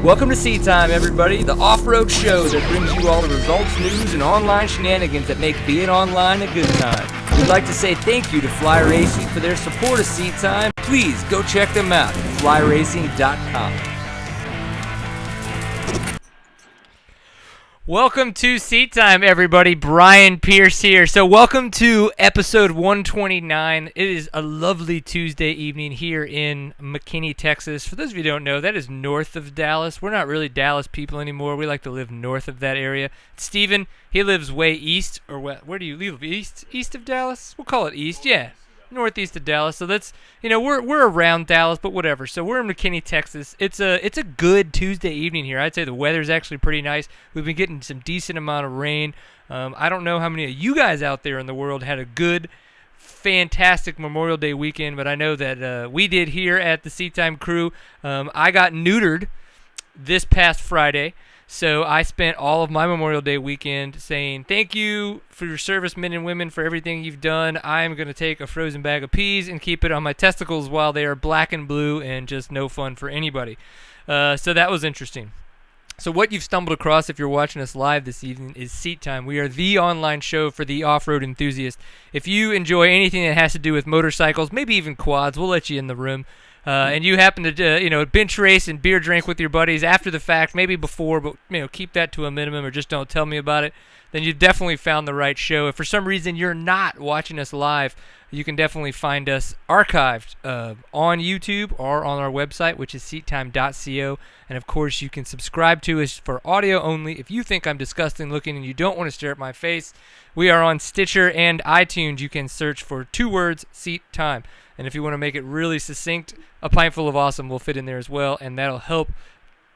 Welcome to Seat Time, everybody, the off-road show that brings you all the results, news, and online shenanigans that make being online a good time. We'd like to say thank you to Fly Racing for their support of Seat Time. Please go check them out at flyracing.com. Welcome to Seat Time, everybody. Brian Pierce here. So welcome to episode 129. It is a lovely Tuesday evening here in McKinney, Texas. For those of you who don't know, that is north of Dallas. We're not really Dallas people anymore. We like to live north of that area. Steven, he lives way east, or where do you live? East of Dallas? We'll call it east, yeah. Northeast of Dallas. So that's, we're around Dallas, but whatever. So we're in McKinney, Texas. It's a good Tuesday evening here. I'd say the weather's actually pretty nice. We've been getting some decent amount of rain. I don't know how many of you guys out there in the world had a good, fantastic Memorial Day weekend, but I know that we did here at the Seat Time crew. I got neutered this past Friday. So I spent all of my Memorial Day weekend saying thank you for your service, men and women, for everything you've done. I am going to take a frozen bag of peas and keep it on my testicles while they are black and blue and just no fun for anybody. So that was interesting. So what you've stumbled across if you're watching us live this evening is Seat Time. We are the online show for the off-road enthusiast. If you enjoy anything that has to do with motorcycles, maybe even quads, we'll let you in the room. And you happen to, bench race and beer drink with your buddies after the fact, maybe before, but, keep that to a minimum or just don't tell me about it, then you've definitely found the right show. If for some reason you're not watching us live, you can definitely find us archived on YouTube or on our website, which is seattime.co. And, of course, you can subscribe to us for audio only. If you think I'm disgusting looking and you don't want to stare at my face, we are on Stitcher and iTunes. You can search for 2 words, Seat Time. And if you want to make it really succinct, a pintful of awesome will fit in there as well, and that'll help,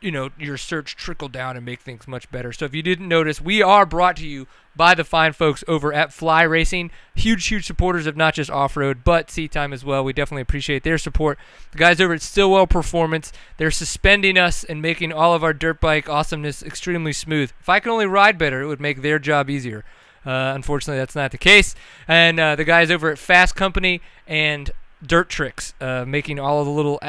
your search trickle down and make things much better. So if you didn't notice, we are brought to you by the fine folks over at Fly Racing. Huge supporters of not just off-road, but Seat Time as well. We definitely appreciate their support. The guys over at Stillwell Performance, they're suspending us and making all of our dirt bike awesomeness extremely smooth. If I could only ride better, it would make their job easier. Unfortunately, that's not the case. And the guys over at Fast Company and Dirt Tricks, making all the little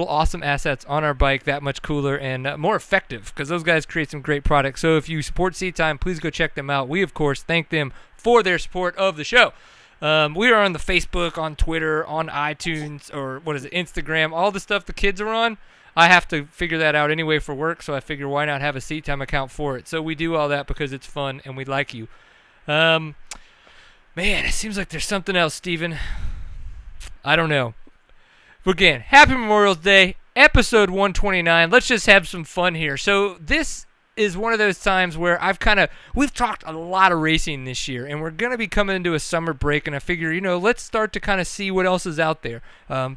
awesome assets on our bike that much cooler and more effective, because those guys create some great products. So if you support Seat Time, please go check them out. We, of course, thank them for their support of the show. We are on the Facebook, on Twitter, on iTunes, or Instagram, all the stuff the kids are on. I have to figure that out anyway for work, so I figure why not have a Seat Time account for it. So we do all that because it's fun and we like you. Man, it seems like there's something else, Steven. I don't know. But again, happy Memorial Day, episode 129. Let's just have some fun here. So this is one of those times where we've talked a lot of racing this year, and we're going to be coming into a summer break, and I figure, let's start to kind of see what else is out there.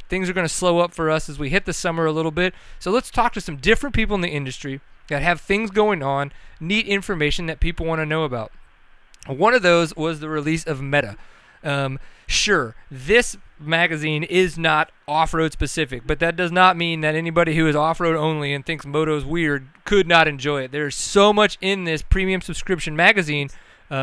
Things are going to slow up for us as we hit the summer a little bit. So let's talk to some different people in the industry that have things going on, neat information that people want to know about. One of those was the release of Meta. Sure, this magazine is not off-road specific, but that does not mean that anybody who is off-road only and thinks moto's weird could not enjoy it. There's so much in this premium subscription magazine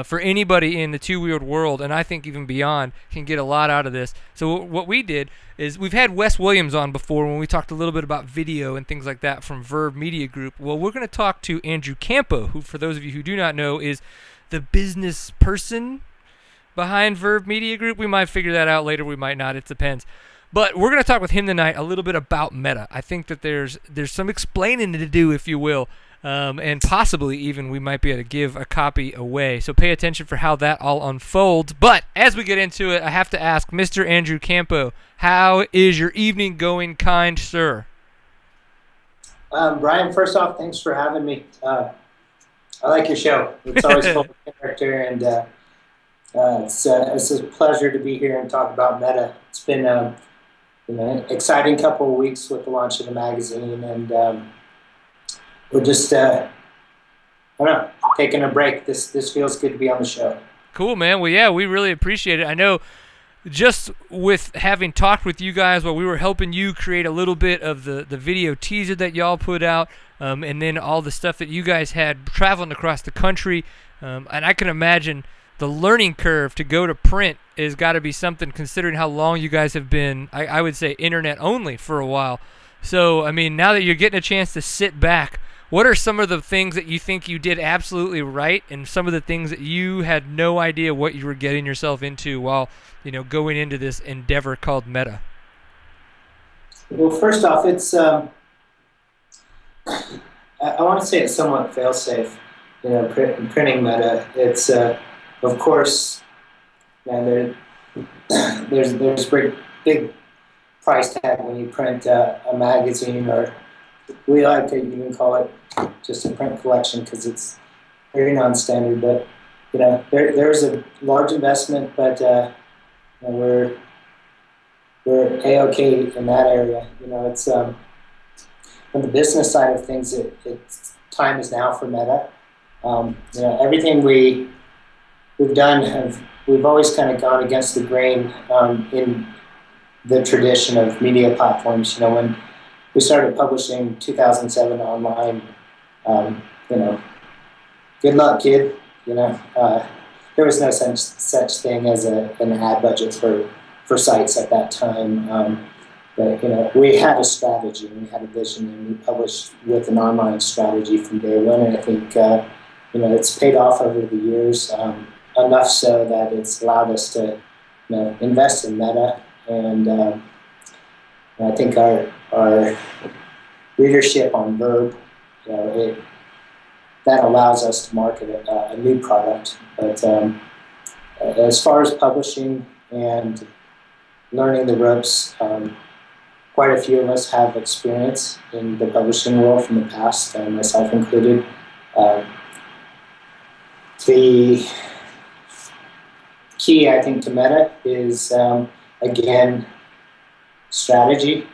for anybody in the two-wheeled world, and I think even beyond can get a lot out of this. So what we did is we've had Wes Williams on before when we talked a little bit about video and things like that from Vurb Media Group. Well, we're going to talk to Andrew Campo, who, for those of you who do not know, is the business person behind Vurb Media Group. We might figure that out later. We might not. It depends. But we're going to talk with him tonight a little bit about Meta. I think that there's some explaining to do, if you will, and possibly even we might be able to give a copy away. So pay attention for how that all unfolds. But as we get into it, I have to ask Mr. Andrew Campo, how is your evening going, kind sir? Brian, first off, thanks for having me. I like your show. It's always full of character, and it's a pleasure to be here and talk about Meta. It's been an exciting couple of weeks with the launch of the magazine, and we're just taking a break. This feels good to be on the show. Cool, man. Well, yeah, we really appreciate it. I know just with having talked with you guys while we were helping you create a little bit of the video teaser that y'all put out, and then all the stuff that you guys had traveling across the country, and I can imagine the learning curve to go to print has got to be something, considering how long you guys have been, I would say, internet only for a while. So, I mean, now that you're getting a chance to sit back, what are some of the things that you think you did absolutely right, and some of the things that you had no idea what you were getting yourself into while, going into this endeavor called Meta? Well, first off, it's I want to say it's somewhat fail-safe. Printing Meta. It's of course, man, there's big price tag when you print a magazine, or we like to even call it just a print collection because it's very non-standard. But there's a large investment, but we're a-okay in that area. It's on the business side of things, it's time is now for Meta. Everything we've done, we've always kind of gone against the grain in the tradition of media platforms. When we started publishing in 2007 online, good luck, kid. There was no such thing as an ad budget for sites at that time. But we had a strategy and we had a vision, and we published with an online strategy from day one. And I think it's paid off over the years, enough so that it's allowed us to invest in Meta. And I think our readership on Vurb, that allows us to market a new product. But as far as publishing and learning the ropes, quite a few of us have experience in the publishing world from the past, myself included. The key, I think, to Meta is, again, strategy.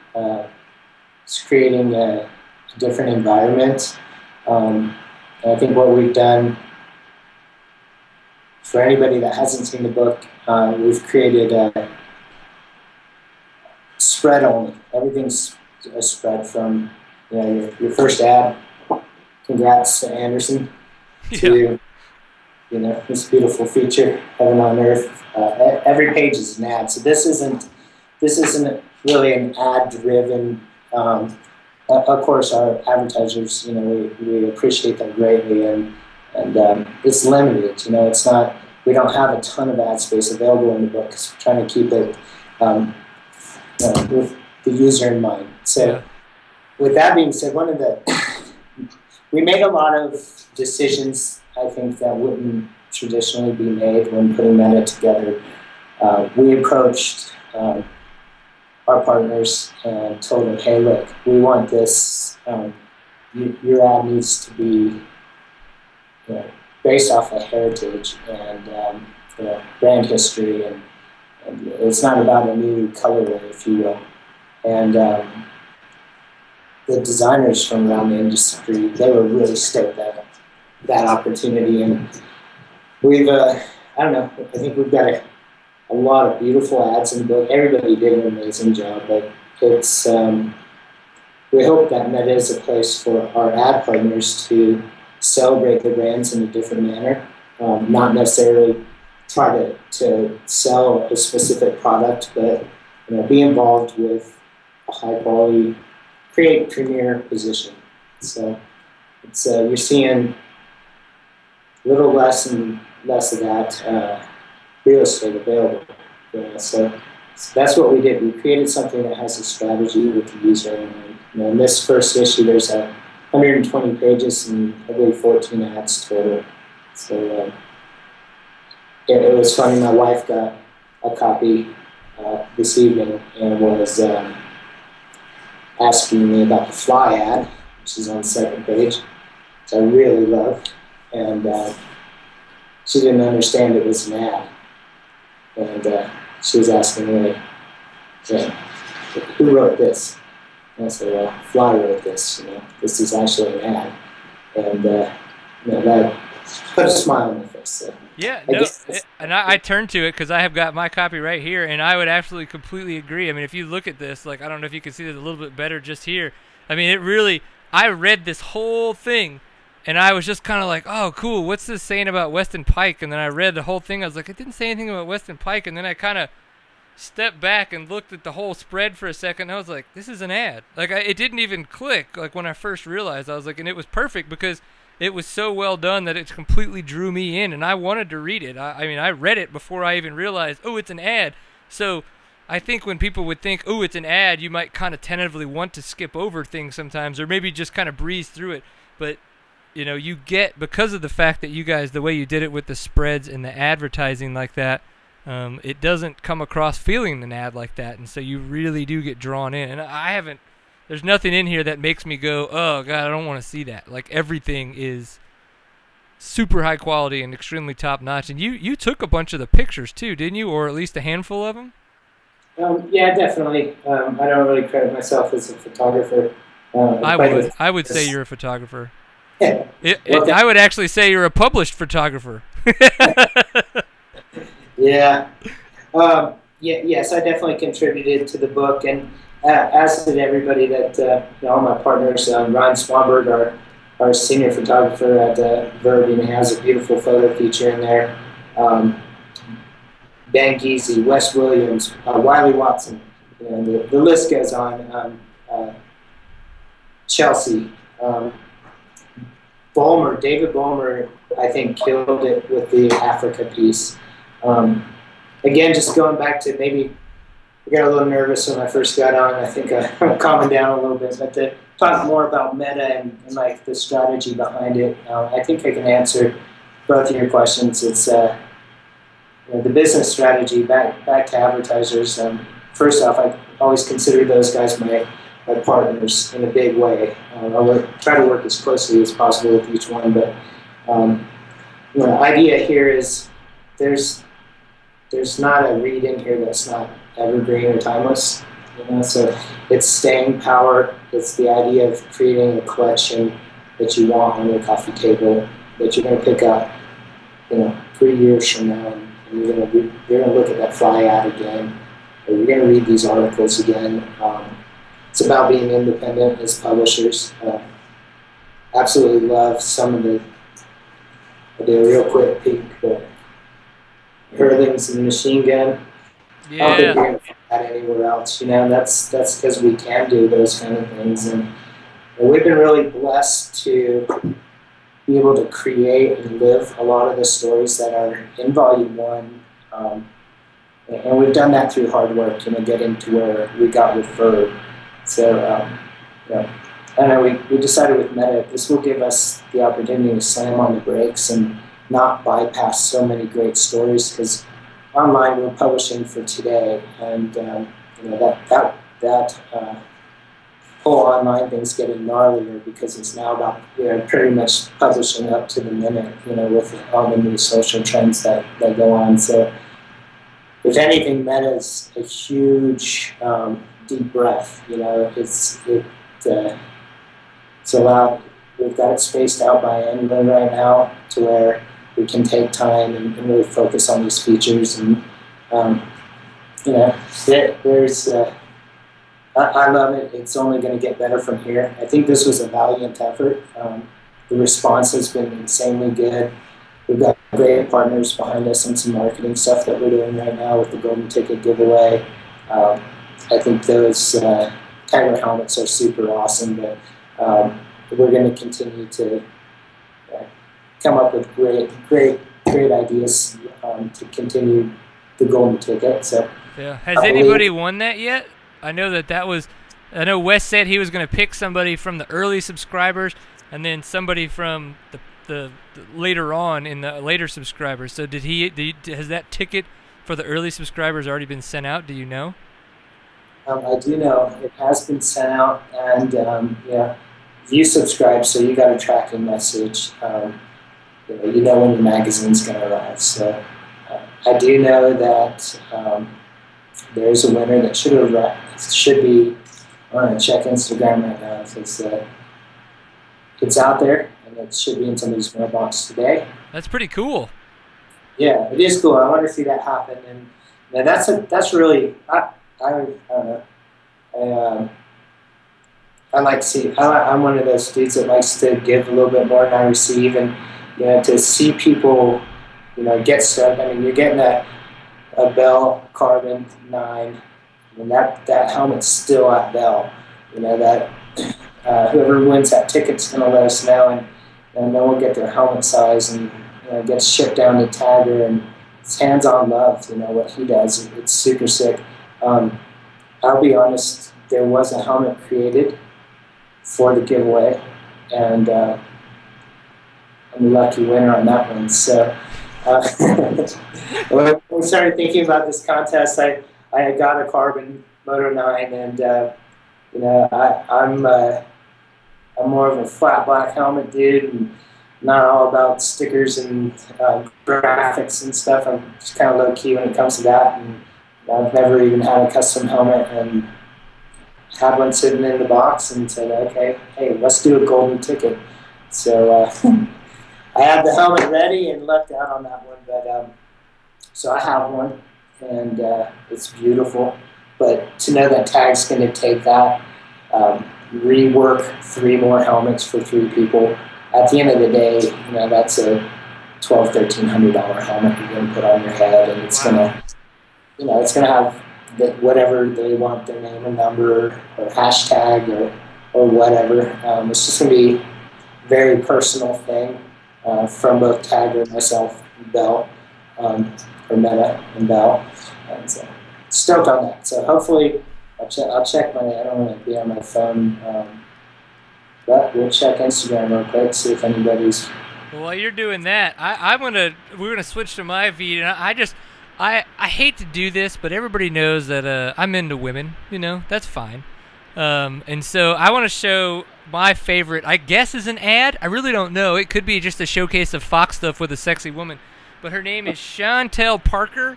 It's creating a different environment. And I think what we've done, for anybody that hasn't seen the book, we've created a spread only. Everything's a spread from your first ad. Congrats to Anderson. To this beautiful feature, Heaven on Earth. Every page is an ad. So this isn't really an ad-driven. Of course, our advertisers, we appreciate them greatly, and it's limited. It's not. We don't have a ton of ad space available in the book because we're trying to keep it with the user in mind. So, with that being said, we made a lot of decisions, I think, that wouldn't traditionally be made when putting Meta together. We approached our partners and told them, hey, look, we want this. Your ad needs to be based off of heritage and brand history, and it's not about a new colorway, if you will. And the designers from around the industry, they were really stoked at that opportunity. And we've, I think we've got a lot of beautiful ads in the book. Everybody did an amazing job, but it's, we hope that Meta is a place for our ad partners to celebrate their brands in a different manner, not necessarily try to sell a specific product, but be involved with a high quality, create premier position. So it's you're seeing a little less and less of that real estate available. So that's what we did. We created something that has a strategy with the user. And in this first issue, there's 120 pages and I believe 14 ads total. So it was funny. My wife got a copy this evening and was asking me about the fly ad, which is on the second page, which I really love. And she didn't understand it was an ad. And she was asking me, who wrote this? And I said, well, Fly wrote this. This is actually an ad. And that put a smile on my face. So yeah, no, and I turned to it because I have got my copy right here, and I would absolutely completely agree. I mean, if you look at this, like, I don't know if you can see this a little bit better just here. I mean, it really, I read this whole thing, and I was just kind of like, oh, cool, what's this saying about Weston Pike? And then I read the whole thing. I was like, it didn't say anything about Weston Pike. And then I kind of stepped back and looked at the whole spread for a second. I was like, this is an ad. Like, it didn't even click. Like, when I first realized, I was like, and it was perfect because it was so well done that it completely drew me in, and I wanted to read it. I mean, I read it before I even realized, oh, it's an ad. So I think when people would think, oh, it's an ad, you might kind of tentatively want to skip over things sometimes, or maybe just kind of breeze through it. But you get, because of the fact that you guys, the way you did it with the spreads and the advertising like that, it doesn't come across feeling an ad like that, and so you really do get drawn in. And there's nothing in here that makes me go, oh God, I don't want to see that. Like, everything is super high quality and extremely top notch. And you took a bunch of the pictures too, didn't you, or at least a handful of them? Yeah, definitely. I don't really credit myself as a photographer. I would say you're a photographer. Well, I would actually say you're a published photographer. Yeah. Yes, I definitely contributed to the book, and as did everybody that, all my partners. Ryan Swanberg, our senior photographer at Vurb, he has a beautiful photo feature in there. Ben Geezy, Wes Williams, Wiley Watson, the list goes on. Chelsea. David Ballmer, I think, killed it with the Africa piece. Again, just going back to, maybe I got a little nervous when I first got on. I think I'm calming down a little bit, but to talk more about meta and like the strategy behind it, I think I can answer both of your questions. It's the business strategy back to advertisers. First off, I always consider those guys my partners in a big way. I'll try to work as closely as possible with each one, but the idea here is there's not a read in here that's not evergreen or timeless. So it's staying power. It's the idea of creating a collection that you want on your coffee table that you're going to pick up, 3 years from now, and you're going to look at that fly ad again, or you're going to read these articles again. It's about being independent as publishers. Absolutely love some of the. I'll do a real quick peek, but Hurlings and Machine Gun. Yeah. I don't think you're going to find that anywhere else. That's because we can do those kind of things, and we've been really blessed to be able to create and live a lot of the stories that are in Volume 1. And we've done that through hard work, getting to where we got with Vurb. So, I know we decided with Meta, this will give us the opportunity to slam on the brakes and not bypass so many great stories, because online we're publishing for today, and that whole online thing's getting gnarlier because it's now about pretty much publishing up to the minute, with all the new social trends that go on. So, if anything, Meta's a huge deep breath. It's allowed. We've got it spaced out by Angular right now to where we can take time and really focus on these features. And there's. I love it. It's only going to get better from here. I think this was a valiant effort. The response has been insanely good. We've got great partners behind us and some marketing stuff that we're doing right now with the Golden Ticket giveaway. I think those Tiger helmets are super awesome, but we're going to continue to come up with great ideas to continue the Golden Ticket. So, yeah. Has anybody won that yet? I know I know Wes said he was going to pick somebody from the early subscribers and then somebody from the later on in the later subscribers. So has that ticket for the early subscribers already been sent out? Do you know? I do know it has been sent out, and you subscribe, so you got a tracking message. When your magazine's going to arrive. So I do know that there's a winner that should be. I'm going to check Instagram right now. It's out there, and it should be in somebody's mailbox today. That's pretty cool. Yeah, it is cool. I want to see that happen, and that's really. I don't know. I like to see. I'm one of those dudes that likes to give a little bit more than I receive, and to see people, get stuff. I mean, you're getting a a Bell Carbon 9, and that helmet's still at Bell. That whoever wins that ticket's going to let us know, and then we'll get their helmet size, and it gets shipped down to Tagger, and it's hands-on love. What he does, it's super sick. I'll be honest, there was a helmet created for the giveaway, and I'm the lucky winner on that one. So when we started thinking about this contest, I got a Carbon Moto 9, and I'm more of a flat black helmet dude, and not all about stickers and graphics and stuff. I'm just kind of low key when it comes to that, and I've never even had a custom helmet, and had one sitting in the box and said, okay, hey, let's do a golden ticket. So I had the helmet ready and lucked out on that one, but so I have one, and it's beautiful. But to know that Tag's going to take that, rework 3 more helmets for 3 people. At the end of the day, that's a $1,200-$1,300 helmet you're going to put on your head, and it's it's going to have whatever they want, their name and number or hashtag or whatever. It's just going to be a very personal thing from both Tagger and myself, and Bell, or Meta and Bell. And so stoked on that. So hopefully I'll check I don't want to be on my phone, but we'll check Instagram real quick, see if anybody's. Well, while you're doing that, we're gonna switch to my feed, and I hate to do this, but everybody knows that I'm into women. That's fine. And so I want to show my favorite. I guess is an ad. I really don't know. It could be just a showcase of Fox stuff with a sexy woman. But her name is Chantel Parker,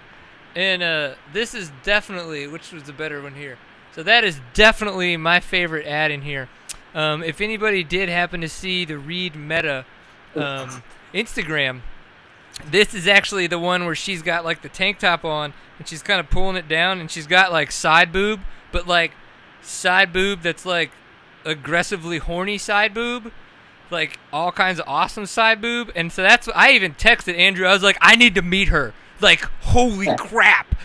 and this is definitely, which was the better one here. So that is definitely my favorite ad in here. If anybody did happen to see the Reed Meta Instagram, this is actually the one where she's got like the tank top on and she's kind of pulling it down, and she's got like side boob, but like side boob that's like aggressively horny side boob, like all kinds of awesome side boob. And so that's what I even texted Andrew. I was like, I need to meet her. Like, holy crap.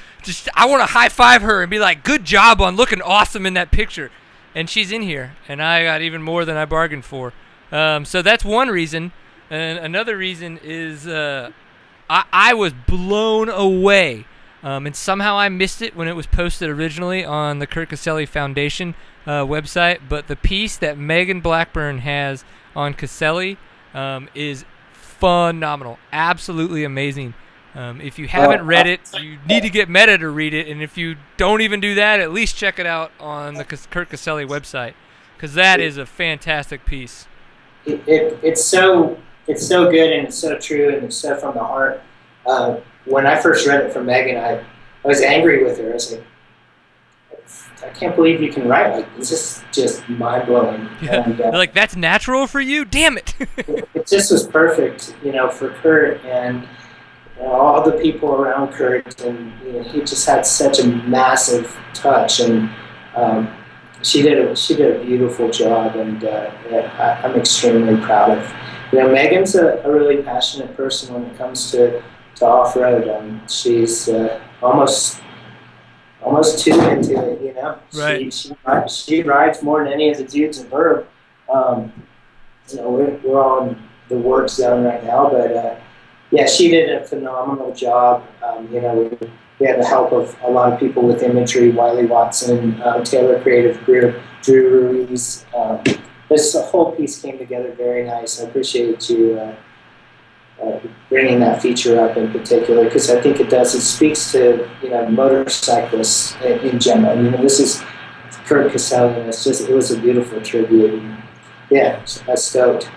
I want to high five her and be like, good job on looking awesome in that picture. And she's in here, and I got even more than I bargained for. So that's one reason. And another reason is I was blown away. And somehow I missed it when it was posted originally on the Kurt Caselli Foundation website. But the piece that Megan Blackburn has on Caselli is phenomenal. Absolutely amazing. If you haven't read it, you need to get Meta to read it. And if you don't even do that, at least check it out on the Kurt Caselli website, because that is a fantastic piece. It's so good, and it's so true, and it's so from the heart. When I first read it from Megan, I was angry with her. I was like, I can't believe you can write like this. This is just mind-blowing. Yeah. And, like, that's natural for you? Damn it. It just was perfect, for Kurt, and all the people around Kurt, and he just had such a massive touch, and she did a beautiful job, and I'm extremely proud of. Megan's a really passionate person when it comes to off-road. She's almost too into it. Right. She rides more than any of the dudes in Vurb. We're all in the work zone right now, but yeah, she did a phenomenal job. We had the help of a lot of people with imagery, Wiley Watson, Taylor Creative Group, Drew Ruiz. This whole piece came together very nice. I appreciate you bringing that feature up in particular, because I think it speaks to motorcyclists in general. This is Kurt Caselli, and it was a beautiful tribute. And yeah, I was stoked.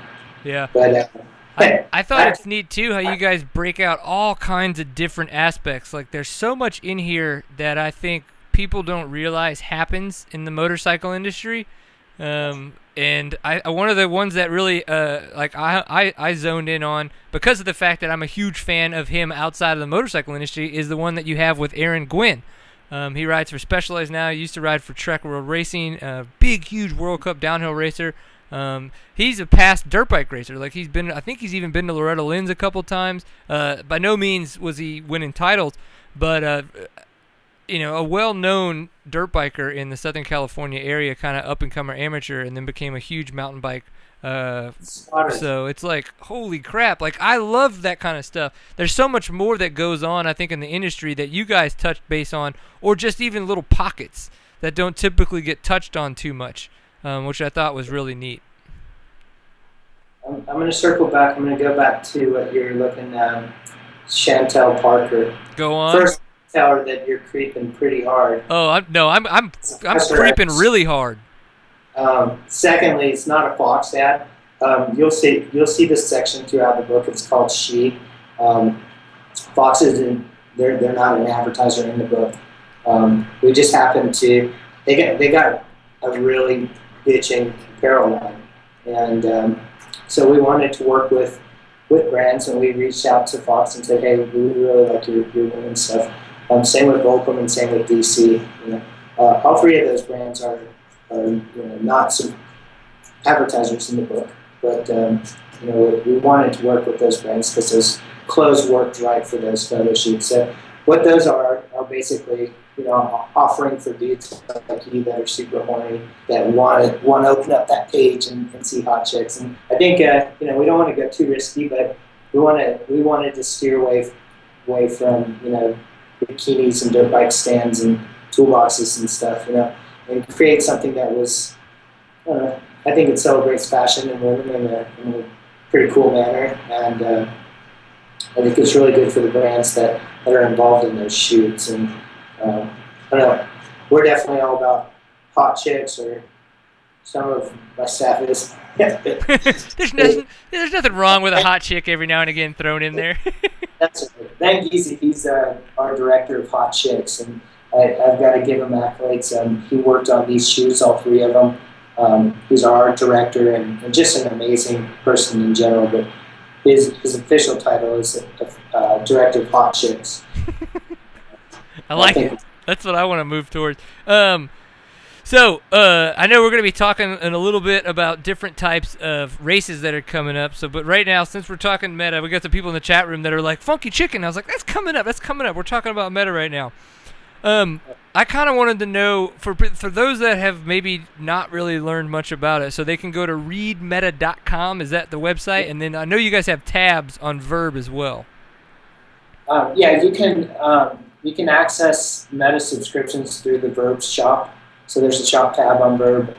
Yeah. But I thought it's neat too how you guys break out all kinds of different aspects. Like, there's so much in here that I think people don't realize happens in the motorcycle industry. And one of the ones that really I zoned in on, because of the fact that I'm a huge fan of him outside of the motorcycle industry, is the one that you have with Aaron Gwynn. He rides for Specialized now. He used to ride for Trek World Racing, big, huge World Cup downhill racer. He's a past dirt bike racer. Like, I think he's even been to Loretta Lynn's a couple times. By no means was he winning titles, but a well-known dirt biker in the Southern California area, kind of up-and-comer amateur, and then became a huge mountain bike. So it's like, holy crap! Like, I love that kind of stuff. There's so much more that goes on, I think, in the industry that you guys touched base on, or just even little pockets that don't typically get touched on too much, which I thought was really neat. I'm going to circle back. I'm going to go back to what you're looking at, Chantel Parker. Go on. First, tell her that you're creeping pretty hard. Oh, I'm creeping really hard. Secondly, it's not a Fox ad. You'll see this section throughout the book. It's called She. Fox isn't. They're not an advertiser in the book. We just happened to. They got a really bitching apparel line, and so we wanted to work with brands, and we reached out to Fox and said, "Hey, we really like your women's stuff." Same with Volcom and same with DC. All three of those brands are not some advertisers in the book, but we wanted to work with those brands because those clothes worked right for those photo shoots. So what those are basically offering for dudes like you that are super horny, that want to open up that page and see hot chicks. And I think we don't want to go too risky, but we wanted to steer away from bikinis and dirt bike stands and toolboxes and stuff, and create something that was, I think it celebrates fashion and women in a pretty cool manner, and I think it's really good for the brands that are involved in those shoots. And I don't know, we're definitely all about hot chicks, or some of my staff is. There's nothing wrong with a hot chick every now and again thrown in there. That's it. Ben Giese, he's our director of hot chicks, and I've got to give him accolades. He worked on these shoes, all three of them. He's our art director and just an amazing person in general. But his official title is director of hot chicks. I like it. That's what I want to move towards. So I know we're going to be talking in a little bit about different types of races that are coming up. But right now, since we're talking meta, we got the people in the chat room that are like, Funky Chicken. I was like, that's coming up. We're talking about meta right now. I kind of wanted to know, for those that have maybe not really learned much about it, so they can go to readmeta.com. Is that the website? And then I know you guys have tabs on Vurb as well. Yeah, you can access meta subscriptions through the Vurb shop. So there's a shop tab on Vurb,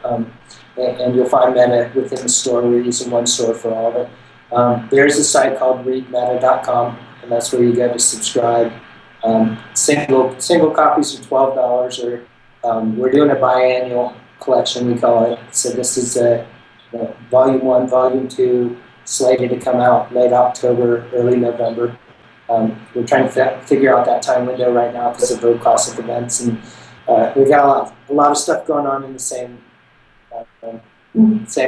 and you'll find meta within the store. We're using one store for all of it. There's a site called readmeta.com, and that's where you go to subscribe. Single copies are $12, or we're doing a biannual collection, we call it. So this is Volume 1, Volume 2, slated to come out late October, early November. We're trying to figure out that time window right now because of Vurb Classic events, and we've got a lot of stuff going on in the same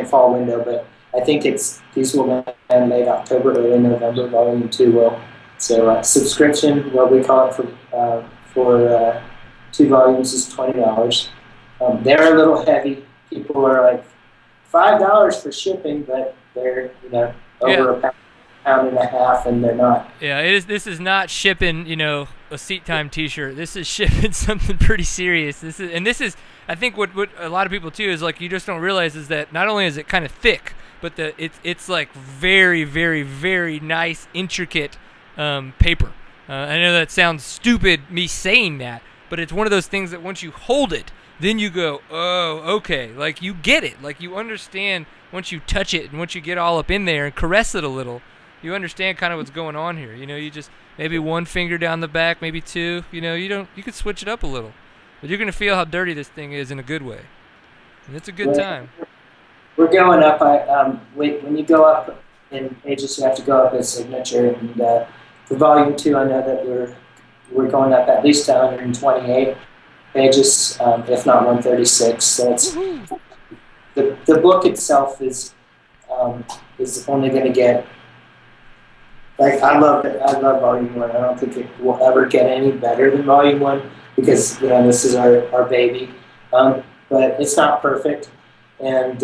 fall window. But I think these will end late October, early November. Volume 2 will. So subscription, what we call it for 2 volumes, is $20. They're a little heavy. People are like $5 for shipping, but they're over a pound and a half, and they're not. Yeah, this is not shipping a seat time T-shirt. This is shipping something pretty serious. This is I think what a lot of people too is like, you just don't realize is that not only is it kind of thick, but it's like very, very, very nice, intricate paper. I know that sounds stupid, me saying that, but it's one of those things that once you hold it, then you go, oh, okay, like you get it, like you understand once you touch it and once you get all up in there and caress it a little, you understand kind of what's going on here. You just maybe one finger down the back, maybe two. You could switch it up a little, but you're gonna feel how dirty this thing is in a good way, and it's a good time. We're going up. When you go up in pages, you have to go up a signature, and for Volume 2, I know that we're going up at least 128 pages, if not 136. So it's the book itself is only going to get. Like, I love it. I love Volume 1. I don't think it will ever get any better than Volume 1 because this is our baby. But it's not perfect, and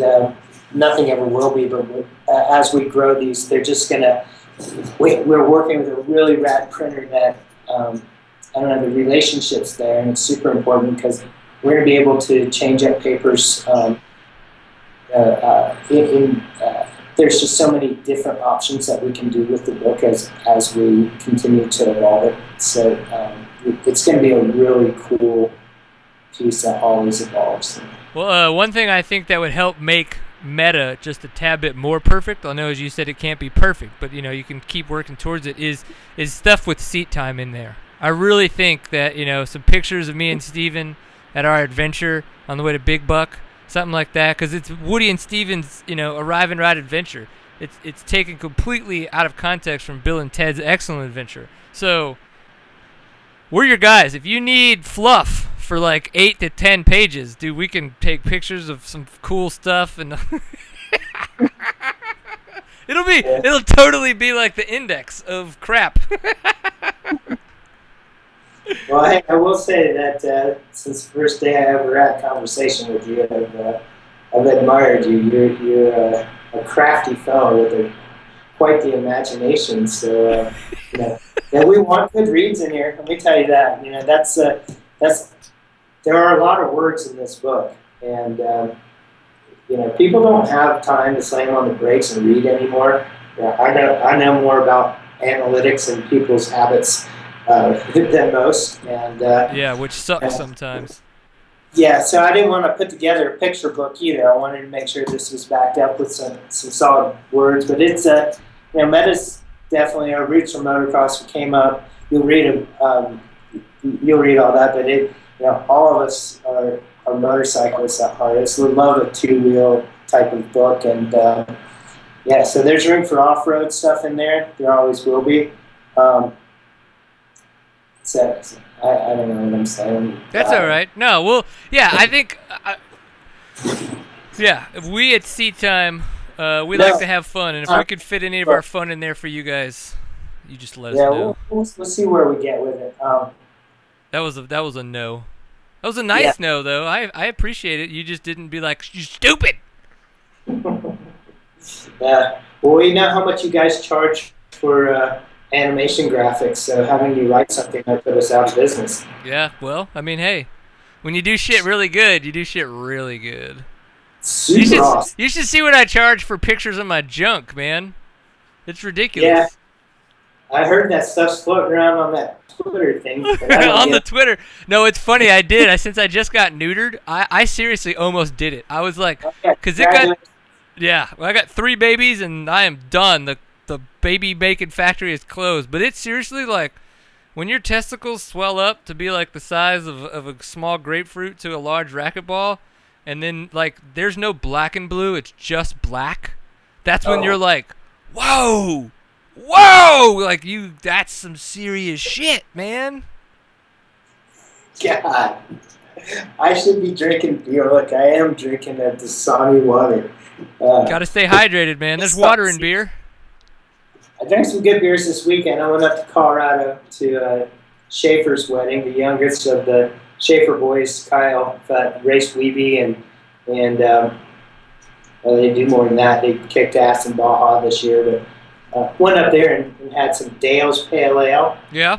nothing ever will be. But as we grow these, they're just gonna. We're working with a really rad printer that I don't know, the relationships there, and it's super important because we're going to be able to change up papers. There's just so many different options that we can do with the book as we continue to evolve it. So it's going to be a really cool piece that always evolves. Well, one thing I think that would help make meta just a tad bit more perfect, I know as you said it can't be perfect, but you can keep working towards it, is stuff with seat time in there. I really think that some pictures of me and Steven at our adventure on the way to Big Buck, something like that, because it's Woody and Steven's arrive and ride adventure. It's taken completely out of context from Bill and Ted's Excellent Adventure. So we're your guys. If you need fluff for like 8 to 10 pages, dude, we can take pictures of some cool stuff, and it'll totally be like the index of crap. Well, I will say that since the first day I ever had a conversation with you, I've admired you. You're a crafty fellow with quite the imagination. So, yeah, we want good reads in here. Let me tell you that. There are a lot of words in this book, and people don't have time to slam on the brakes and read anymore. I know more about analytics and people's habits than most, and which sucks sometimes. Yeah, so I didn't want to put together a picture book either. I wanted to make sure this was backed up with some solid words. But it's meta's definitely our roots from motocross. We came up. You'll read all that, but all of us are motorcyclists at heart. It's the love of two-wheel type of book, and so there's room for off-road stuff in there. There always will be. So I don't know what I'm saying. That's all right. No, well, yeah, I think, if we at Seat Time, we like to have fun, and if we could fit any of our fun in there for you guys, you just let us know. We'll see where we get with it. That was a no. That was a nice no, though. I appreciate it. You just didn't be like, you stupid. Yeah. Well, we know how much you guys charge for animation graphics, so having you write something might put us out of business. Yeah, well, I mean, hey, when you do shit really good, you do shit really good. Super awesome. You should see what I charge for pictures of my junk, man. It's ridiculous. Yeah, I heard that stuff's floating around on that Twitter thing. On the Twitter. No, it's funny, I did. Since I just got neutered, I seriously almost did it. I was like, because I got 3 babies, and I am done. The baby making factory is closed, but it's seriously like when your testicles swell up to be like the size of a small grapefruit to a large racquetball, and then like there's no black and blue, it's just black. That's when you're like, whoa, like that's some serious shit, man. God, I should be drinking beer. Look, I am drinking that Dasani water. Gotta stay hydrated, man. There's water in beer. I drank some good beers this weekend. I went up to Colorado to Schaefer's wedding, the youngest of the Schaefer boys. Kyle raced Weeby, and they do more than that. They kicked ass in Baja this year, but went up there and had some Dale's Pale Ale. Yeah.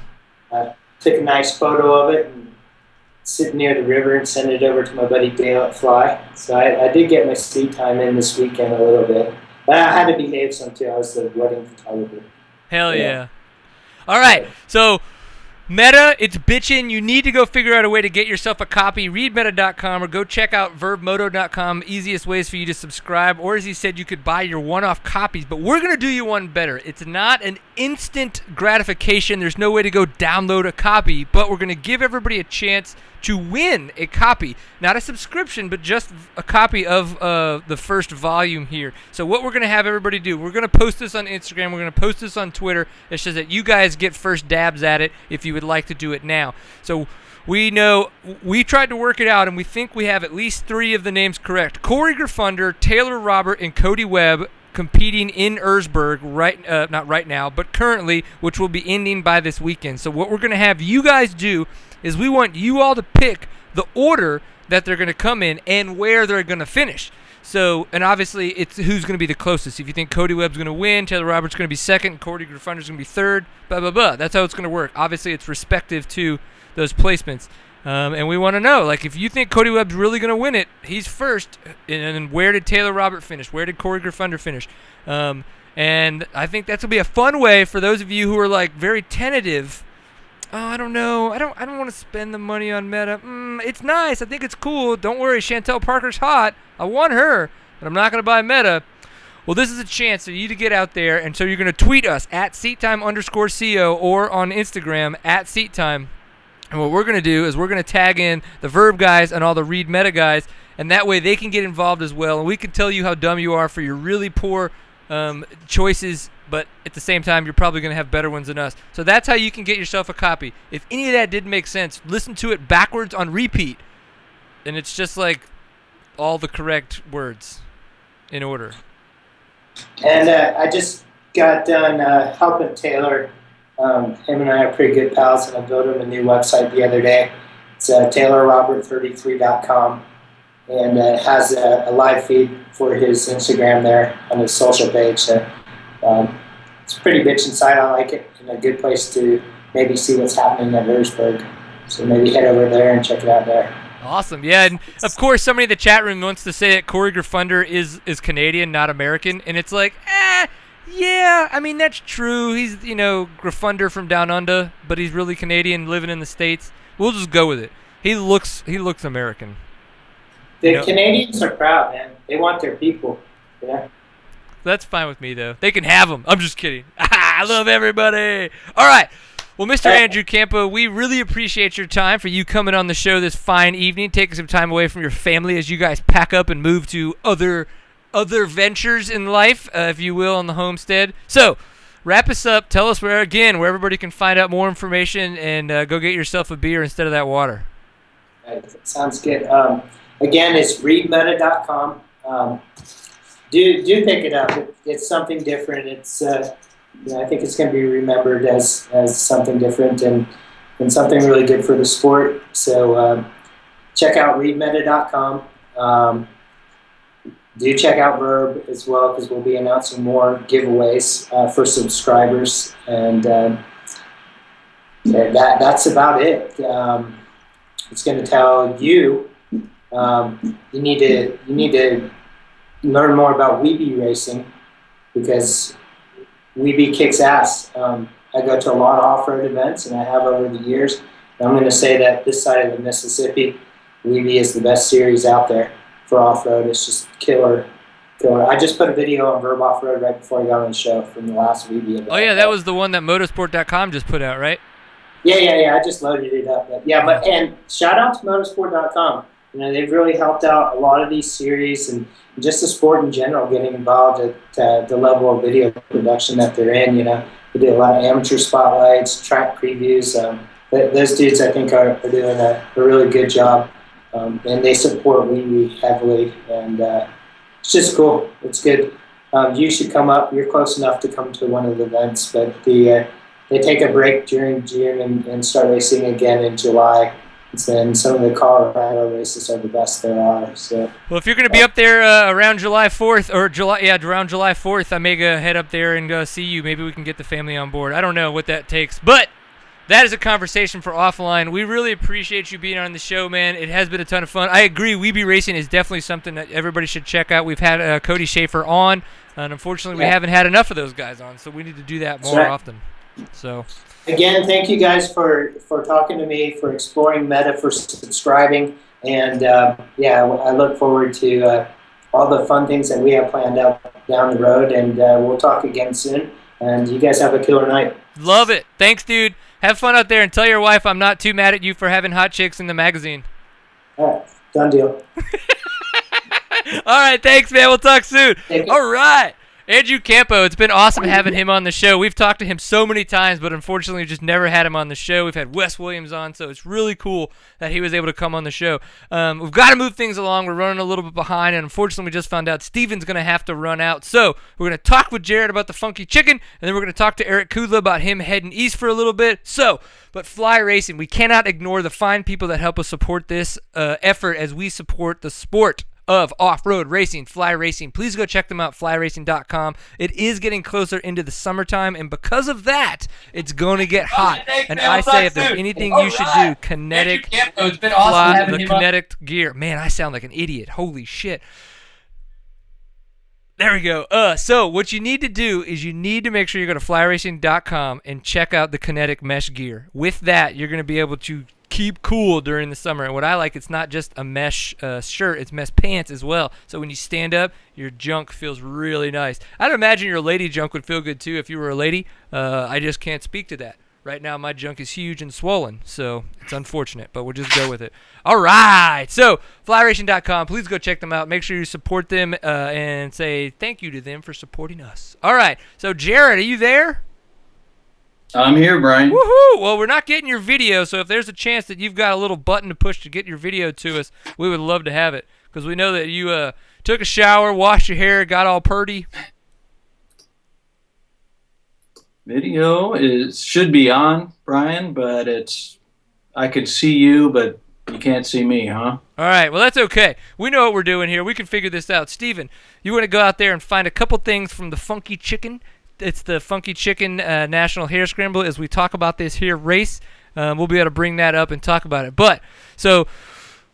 Took a nice photo of it and sit near the river and send it over to my buddy Dale at Fly. So I did get my seat time in this weekend a little bit. But I had to behave some too. I was the wedding photographer. Hell yeah. All right. So, Meta, it's bitchin'. You need to go figure out a way to get yourself a copy. Read meta.com or go check out vurbmoto.com. Easiest ways for you to subscribe. Or as he said, you could buy your one-off copies. But we're going to do you one better. It's not an instant gratification. There's no way to go download a copy. But we're going to give everybody a chance to win a copy. Not a subscription, but just a copy of the first volume here. So what we're going to have everybody do, we're going to post this on Instagram. We're going to post this on Twitter. It's just that you guys get first dabs at it if you would like to do it now. So we know we tried to work it out, and we think we have at least 3 of the names correct. Corey Graffunder, Taylor Robert, and Cody Webb competing in Erzberg not right now, but currently, which will be ending by this weekend. So what we're going to have you guys do is we want you all to pick the order that they're going to come in and where they're going to finish. So, and obviously, it's who's going to be the closest. If you think Cody Webb's going to win, Taylor Roberts going to be second, Corey Griffunder's going to be third, blah, blah, blah. That's how it's going to work. Obviously, it's respective to those placements. And we want to know, like, if you think Cody Webb's really going to win it, he's first. And where did Taylor Robert finish? Where did Corey Griffunder finish? And I think that's going to be a fun way for those of you who are, like, very tentative. Oh, I don't know. I don't want to spend the money on Meta. It's nice. I think it's cool. Don't worry, Chantel Parker's hot. I want her, but I'm not going to buy Meta. Well, this is a chance for you to get out there, and so you're going to tweet us at @SeatTime_CO or on Instagram at @SeatTime. And what we're going to do is we're going to tag in the Vurb guys and all the Read Meta guys, and that way they can get involved as well, and we can tell you how dumb you are for your really poor choices, but at the same time, you're probably going to have better ones than us. So that's how you can get yourself a copy. If any of that didn't make sense, listen to it backwards on repeat, and it's just like all the correct words in order. And I just got done helping Taylor. Him and I are pretty good pals, and I built him a new website the other day. It's TaylorRobert33.com, and it has a live feed for his Instagram there on his social page. So it's a pretty bitchin' site. I like it, and a good place to maybe see what's happening at Harrisburg. So maybe head over there and check it out there. Awesome, yeah, and of course somebody in the chat room wants to say that Corey Griffunder is Canadian, not American, and it's like, yeah, I mean, that's true. He's, Griffunder from down under, but he's really Canadian living in the States. We'll just go with it. He looks American. The Canadians are proud, man. They want their people, That's fine with me, though. They can have them. I'm just kidding. I love everybody. All right. Well, Mr. Andrew Campo, we really appreciate your time for you coming on the show this fine evening, taking some time away from your family as you guys pack up and move to other ventures in life, if you will, on the homestead. So, wrap us up. Tell us where everybody can find out more information and go get yourself a beer instead of that water. Sounds good. Again, it's readmeta.com. Do pick it up. It's something different. It's I think it's going to be remembered as something different and something really good for the sport. So check out readmeta.com. Do check out Vurb as well, because we'll be announcing more giveaways for subscribers, and that's about it. It's going to tell you you need to learn more about Weeby racing, because Weeby kicks ass. I go to a lot of off-road events, and I have over the years. And I'm going to say that this side of the Mississippi, Weeby is the best series out there for off-road. It's just killer. I just put a video on Vurb Off-Road right before I got on the show from the last Weeby event. Oh, yeah, that was the one that motorsport.com just put out, right? Yeah. I just loaded it up. And shout out to motorsport.com. They've really helped out a lot of these series and just the sport in general, getting involved at the level of video production that they're in. They do a lot of amateur spotlights, track previews. Those dudes, I think, are doing a really good job, and they support Weeby heavily, and it's just cool. It's good. You should come up. You're close enough to come to one of the events, but they take a break during June and start racing again in July. And some of the Colorado races are the best there are. So, well, if you're going to be up there around July 4th, around July 4th, I may go head up there and go see you. Maybe we can get the family on board. I don't know what that takes, but that is a conversation for offline. We really appreciate you being on the show, man. It has been a ton of fun. I agree. Weeby Racing is definitely something that everybody should check out. We've had Cody Schaefer on, and unfortunately, we haven't had enough of those guys on, so we need to do that more often. So. Again, thank you guys for talking to me, for exploring Meta, for subscribing, and I look forward to all the fun things that we have planned out down the road, and we'll talk again soon, and you guys have a killer night. Love it. Thanks, dude. Have fun out there, and tell your wife I'm not too mad at you for having hot chicks in the magazine. All right, done deal. All right, thanks, man. We'll talk soon. All right. Andrew Campo, it's been awesome having him on the show. We've talked to him so many times, but unfortunately just never had him on the show. We've had Wes Williams on, so it's really cool that he was able to come on the show. We've got to move things along. We're running a little bit behind, and unfortunately we just found out Steven's going to have to run out. So we're going to talk with Jared about the funky chicken, and then we're going to talk to Eric Kudla about him heading east for a little bit. But fly racing, we cannot ignore the fine people that help us support this effort as we support the sport of off-road racing, Fly Racing. Please go check them out, flyracing.com. It is getting closer into the summertime, and because of that, it's going to get hot. And I say if there's anything you should do, kinetic Campo. It's been awesome fly, having the him on. kinetic gear. Man, I sound like an idiot. Holy shit. There we go. So what you need to do is you need to make sure you go to flyracing.com and check out the kinetic mesh gear. With that, you're going to be able to keep cool during the summer. And what I like, it's not just a mesh shirt, it's mesh pants as well. So when you stand up, your junk feels really nice. I'd imagine your lady junk would feel good too if you were a lady. I just can't speak to that. Right now, my junk is huge and swollen, so it's unfortunate, but we'll just go with it. All right, so flyracing.com. Please go check them out. Make sure you support them and say thank you to them for supporting us. All right, so Jared, are you there? I'm here, Brian. Woohoo! Well, we're not getting your video, so if there's a chance that you've got a little button to push to get your video to us, we would love to have it, because we know that you took a shower, washed your hair, got all purty. Video should be on, Brian, but I could see you, but you can't see me, huh? All right, well, that's okay. We know what we're doing here. We can figure this out. Steven, you want to go out there and find a couple things from the Funky Chicken. It's the Funky Chicken National Hare Scramble. As we talk about this here race, we'll be able to bring that up and talk about it. But, so,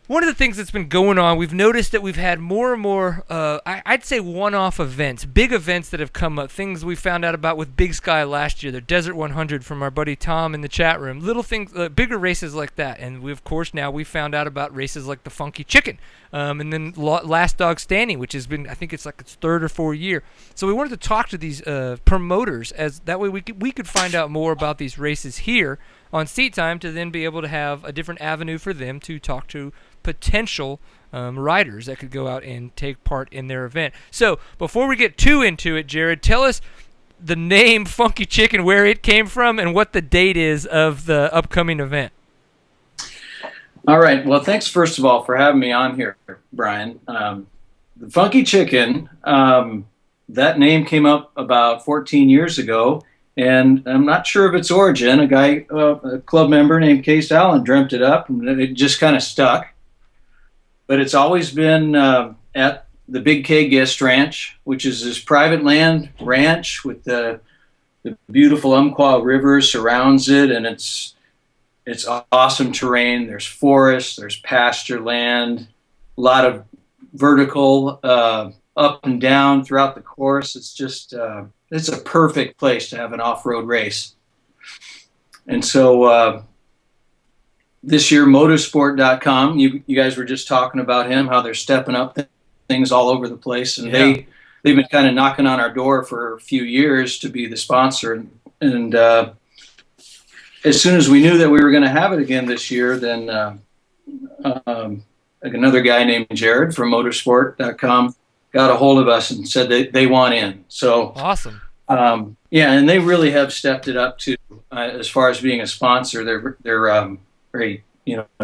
one of the things that's been going on, we've noticed that we've had more and more, I'd say one-off events, big events that have come up, things we found out about with Big Sky last year, the Desert 100 from our buddy Tom in the chat room, little things, bigger races like that. And we, of course, now we found out about races like the Funky Chicken, and then Last Dog Standing, which has been, I think it's like its third or fourth year. So we wanted to talk to these promoters, as that way we could find out more about these races here on Seat Time, to then be able to have a different avenue for them to talk to potential riders that could go out and take part in their event. So before we get too into it, Jared, tell us the name Funky Chicken, where it came from, and what the date is of the upcoming event. All right. Well, thanks, first of all, for having me on here, Brian. The Funky Chicken, that name came up about 14 years ago, and I'm not sure of its origin. A guy, a club member named Case Allen, dreamt it up, and it just kind of stuck. But it's always been at the Big K Guest Ranch, which is this private land ranch with the beautiful Umpqua River surrounds it, and it's awesome terrain. There's forest, there's pasture land, a lot of vertical up and down throughout the course. It's just it's a perfect place to have an off-road race. And so this year, motorsport.com, you guys were just talking about him, how they're stepping up things all over the place. And they've been kind of knocking on our door for a few years to be the sponsor. And as soon as we knew that we were going to have it again this year, then another guy named Jared from motorsport.com got a hold of us and said they want in. So awesome. Yeah, and they really have stepped it up to as far as being a sponsor. They're very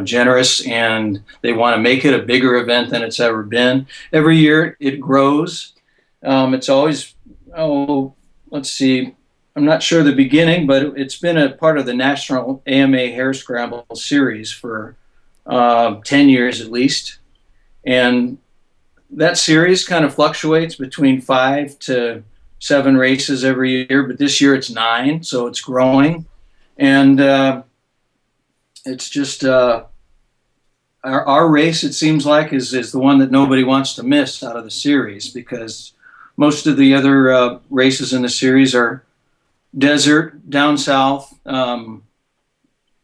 generous, and they want to make it a bigger event than it's ever been. Every year it grows. It's always let's see, I'm not sure the beginning, but it's been a part of the National AMA Hare Scramble series for 10 years at least, and that series kind of fluctuates between 5 to 7 races every year, but this year it's 9, so it's growing. And it's just our race, it seems like, is the one that nobody wants to miss out of the series, because most of the other races in the series are desert, down south, and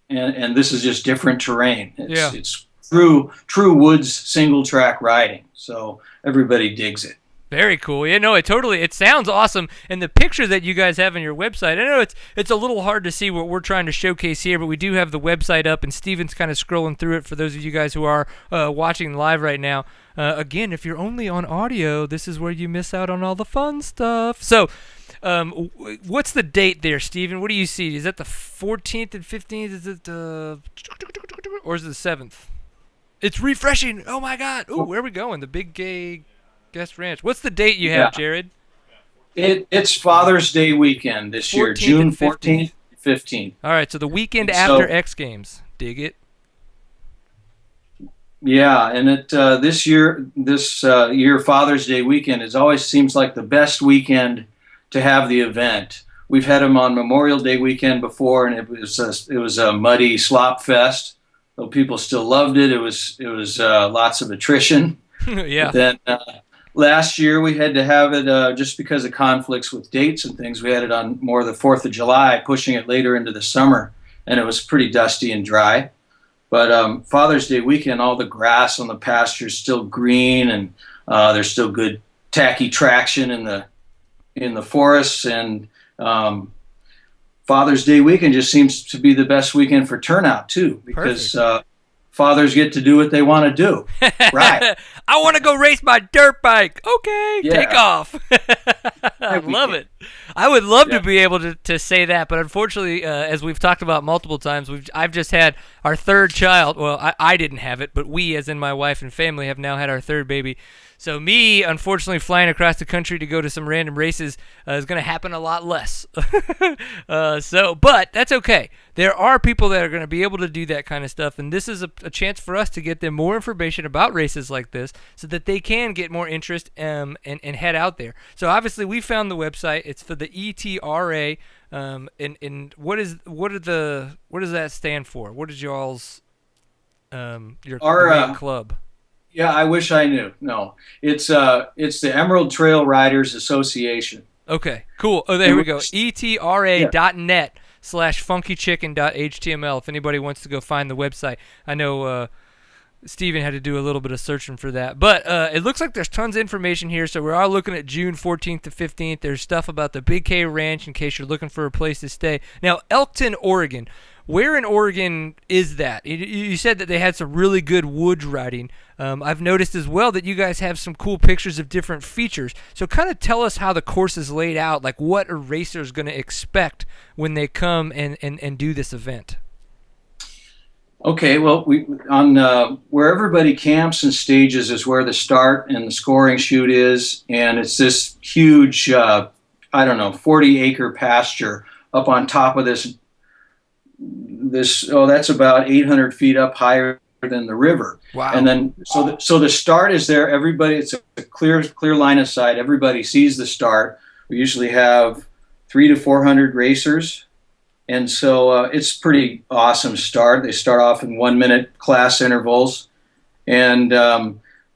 this is just different terrain. It's true woods single track riding, so everybody digs it. Very cool. Yeah, no, it sounds awesome. And the picture that you guys have on your website, I know it's a little hard to see what we're trying to showcase here, but we do have the website up, and Steven's kind of scrolling through it for those of you guys who are watching live right now. Again, if you're only on audio, this is where you miss out on all the fun stuff. So, what's the date there, Steven? What do you see? Is that the 14th and 15th? Is it or is it the 7th? It's refreshing. Oh, my God. Ooh, where are we going? The Big Gay Guest Ranch. What's the date you have, Jared? It's Father's Day weekend this year, June 14th, 15th. All right, so the weekend after X Games. Dig it. Yeah, and this year Father's Day weekend is always seems like the best weekend to have the event. We've had them on Memorial Day weekend before, and it was a muddy slop fest. Though people still loved it, it was lots of attrition. But Yeah, then last year we had to have it just because of conflicts with dates and things. We had it on more the 4th of July, pushing it later into the summer, and it was pretty dusty and dry. But Father's Day weekend, all the grass on the pasture is still green, and there's still good tacky traction in the forests. And um, Father's Day weekend just seems to be the best weekend for turnout too, because perfect. fathers get to do what they want to do. Right? I want to go race my dirt bike. Okay, take Yeah. off. I We love can. it. I would love to Yeah. be able to say that, but unfortunately, as we've talked about multiple times, I've just had our third child. Well, I didn't have it, but we, as in my wife and family, have now had our third baby. So me, unfortunately, flying across the country to go to some random races is going to happen a lot less. But that's okay. There are people that are going to be able to do that kind of stuff, and this is a chance for us to get them more information about races like this, so that they can get more interest and head out there. So obviously, we found the website. It's for the ETRA. And what does that stand for? What is y'all's your Our main club? Yeah, I wish I knew. No, it's the Emerald Trail Riders Association. Okay, cool. Oh, there And we we go. just- yeah. etra.net/funkychicken.html if anybody wants to go find the website. I know Steven had to do a little bit of searching for that. But it looks like there's tons of information here. So we are looking at June 14th to 15th. There's stuff about the Big K Ranch in case you're looking for a place to stay. Now, Elkton, Oregon. Where in Oregon is that? You said that they had some really good woods riding. I've noticed as well that you guys have some cool pictures of different features. So kind of tell us how the course is laid out, like what a racer is going to expect when they come and do this event. Okay, well, we on where everybody camps and stages is where the start and the scoring chute is, and it's this huge, I don't know, 40-acre pasture up on top of this. Oh, that's about 800 feet up higher than the river. And Wow. then so the start is there. Everybody, it's a clear line of sight. Everybody sees the start. We usually have 300 to 400 racers, and so it's pretty awesome start. They start off in 1 minute class intervals, and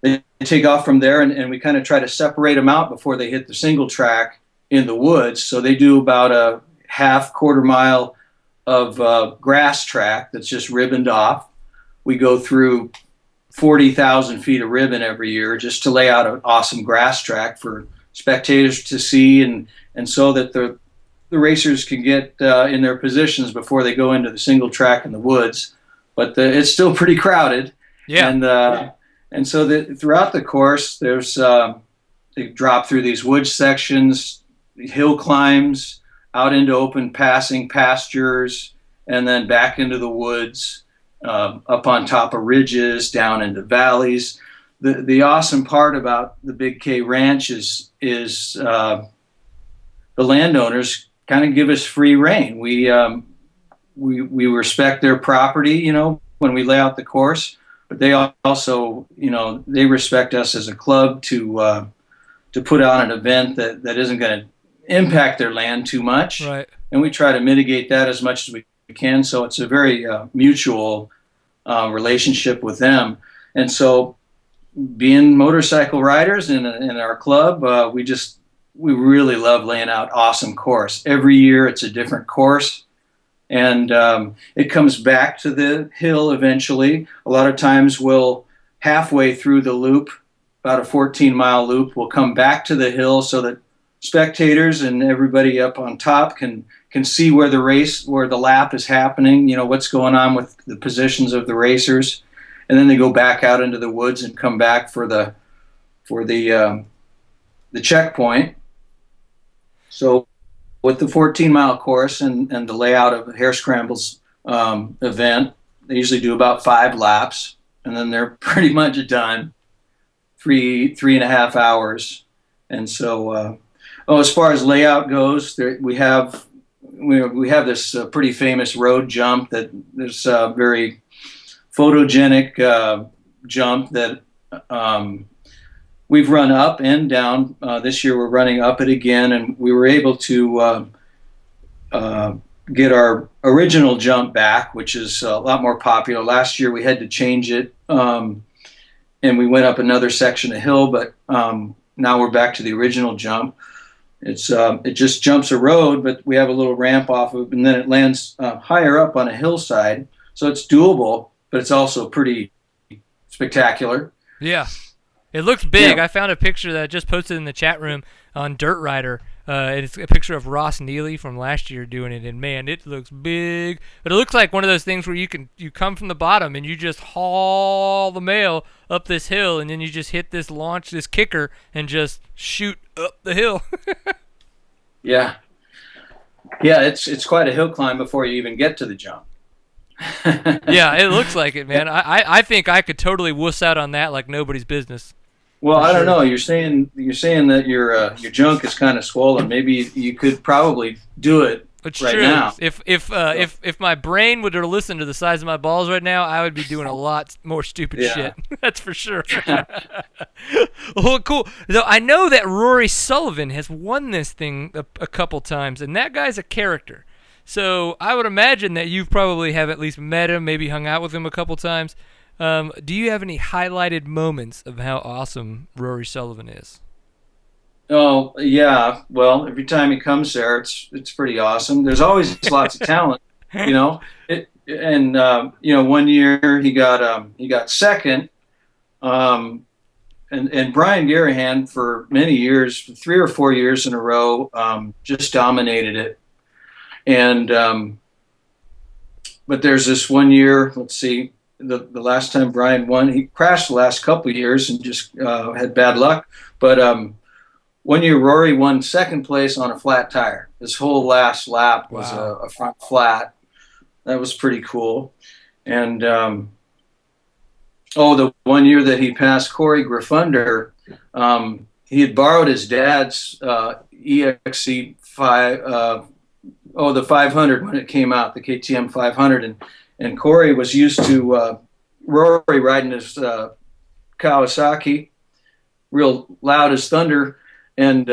they take off from there, and we kind of try to separate them out before they hit the single track in the woods. So they do about a quarter mile of grass track that's just ribboned off. We go through 40,000 feet of ribbon every year just to lay out an awesome grass track for spectators to see, and so that the racers can get in their positions before they go into the single track in the woods. But it's still pretty crowded, Yeah. and so throughout the course, there's they drop through these wood sections, hill climbs, out into open passing pastures, and then back into the woods, up on top of ridges, down into valleys. The awesome part about the Big K Ranch is the landowners kind of give us free reign. We respect their property, when we lay out the course, but they also, they respect us as a club to put on an event that isn't going to impact their land too much. Right. And we try to mitigate that as much as we can. So it's a very mutual relationship with them. And so, being motorcycle riders in our club, we really love laying out awesome course. Every year it's a different course, and it comes back to the hill eventually. A lot of times we'll halfway through the loop, about a 14-mile loop, we'll come back to the hill so that spectators and everybody up on top can see where the lap is happening, what's going on with the positions of the racers. And then they go back out into the woods and come back for the checkpoint. So with the 14-mile course and the layout of the Hare Scramble's event, they usually do about 5 laps, and then they're pretty much done. 3.5 hours. And so, as far as layout goes, we have this pretty famous road jump that there's very photogenic jump that we've run up and down. This year we're running up it again, and we were able to get our original jump back, which is a lot more popular. Last year we had to change it, and we went up another section of hill, but now we're back to the original jump. It just jumps a road, but we have a little ramp off of it, and then it lands higher up on a hillside. So it's doable, but it's also pretty spectacular. Yeah. It looks big. Yeah. I found a picture that I just posted in the chat room on Dirt Rider. It's a picture of Ross Neely from last year doing it, and man, it looks big. But it looks like one of those things where you come from the bottom and you just haul the mail up this hill, and then you just hit this kicker, and just shoot up the hill. Yeah. Yeah, it's quite a hill climb before you even get to the jump. Yeah, it looks like it, man. I think I could totally wuss out on that like nobody's business. Well, I don't know. You're saying that your junk is kind of swollen. Maybe you could probably do it It's right true. now. If my brain would listen to the size of my balls right now, I would be doing a lot more stupid shit. That's for sure. Well, cool. Though I know that Rory Sullivan has won this thing a couple times, and that guy's a character. So I would imagine that you probably have at least met him, maybe hung out with him a couple times. Do you have any highlighted moments of how awesome Rory Sullivan is? Oh yeah. Well, every time he comes there, it's pretty awesome. There's always lots of talent, you know. One year he got second, and Brian Garahan for many years, 3 or 4 years in a row, just dominated it. And but there's this one year. Let's see. The last time Brian won, he crashed the last couple of years and just had bad luck. But one year Rory won second place on a flat tire. His whole last lap was a front flat. That was pretty cool. And the one year that he passed Corey Griffunder, he had borrowed his dad's EXC5, the 500 when it came out, the KTM 500, and Corey was used to Rory riding his Kawasaki, real loud as thunder, and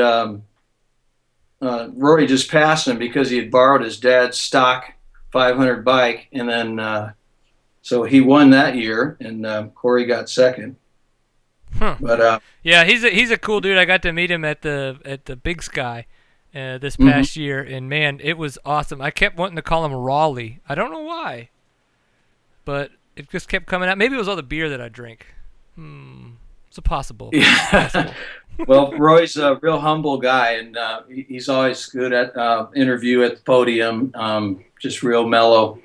Rory just passed him because he had borrowed his dad's stock 500 bike, and then so he won that year, and Corey got second. Huh. But yeah, he's a cool dude. I got to meet him at the Big Sky this past year, and man, it was awesome. I kept wanting to call him Raleigh. I don't know why, but it just kept coming out. Maybe it was all the beer that I drank. It's a possible. Yeah. Well, Roy's a real humble guy, and he's always good at interview at the podium. Just real mellow,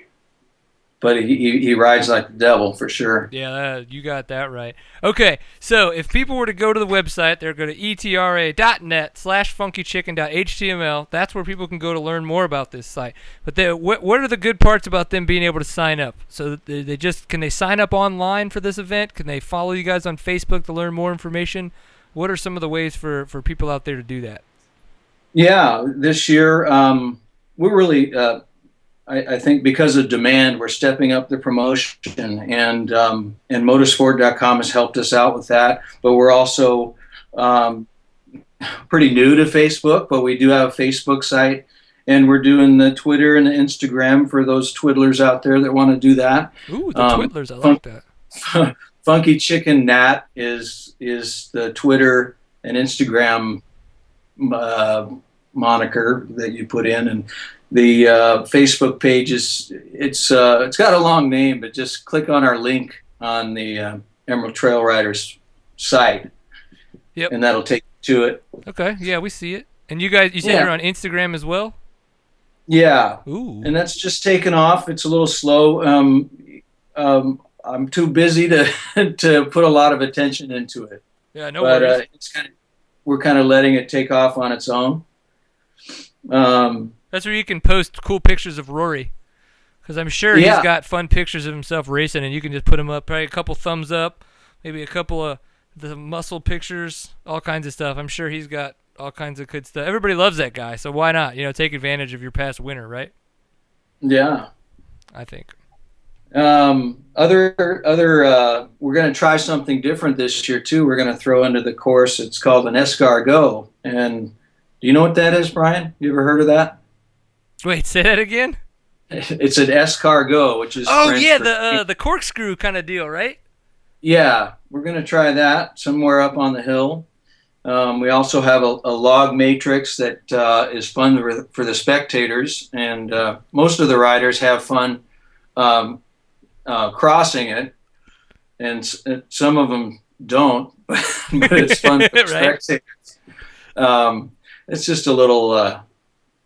but he rides like the devil for sure. Yeah, you got that right. Okay, so if people were to go to the website, they're going to etra.net/funkychicken.html. That's where people can go to learn more about this site. But what are the good parts about them being able to sign up? So can they sign up online for this event? Can they follow you guys on Facebook to learn more information? What are some of the ways for people out there to do that? Yeah, this year we're really, I think because of demand, we're stepping up the promotion, and motorsport.com has helped us out with that. But we're also pretty new to Facebook, but we do have a Facebook site, and we're doing the Twitter and the Instagram for those twiddlers out there that want to do that. Ooh, the twiddlers, I like that. Funky Chicken Nat is the Twitter and Instagram moniker that you put in, and the Facebook page it's got a long name, but just click on our link on the Emerald Trail Riders site, and that'll take you to it. Okay, yeah, we see it. And you said you're on Instagram as well? Yeah. Ooh. And that's just taken off. It's a little slow. I'm too busy to put a lot of attention into it. Yeah, no worries. We're kind of letting it take off on its own. That's where you can post cool pictures of Rory, because I'm sure he's got fun pictures of himself racing, and you can just put them up. Probably a couple thumbs up, maybe a couple of the muscle pictures, all kinds of stuff. I'm sure he's got all kinds of good stuff. Everybody loves that guy, so why not? Take advantage of your past winner, right? Yeah, I think. We're going to try something different this year too. We're going to throw into the course. It's called an escargot. And do you know what that is, Brian? You ever heard of that? Wait, say that again. It's an escargot, which is Oh French yeah, for the corkscrew kind of deal, right? yeah. We're going to try that somewhere up on the hill. We also have a log matrix that is fun for the spectators, and most of the riders have fun um, crossing it, and some of them don't, but it's fun for the Right. spectators. It's just a little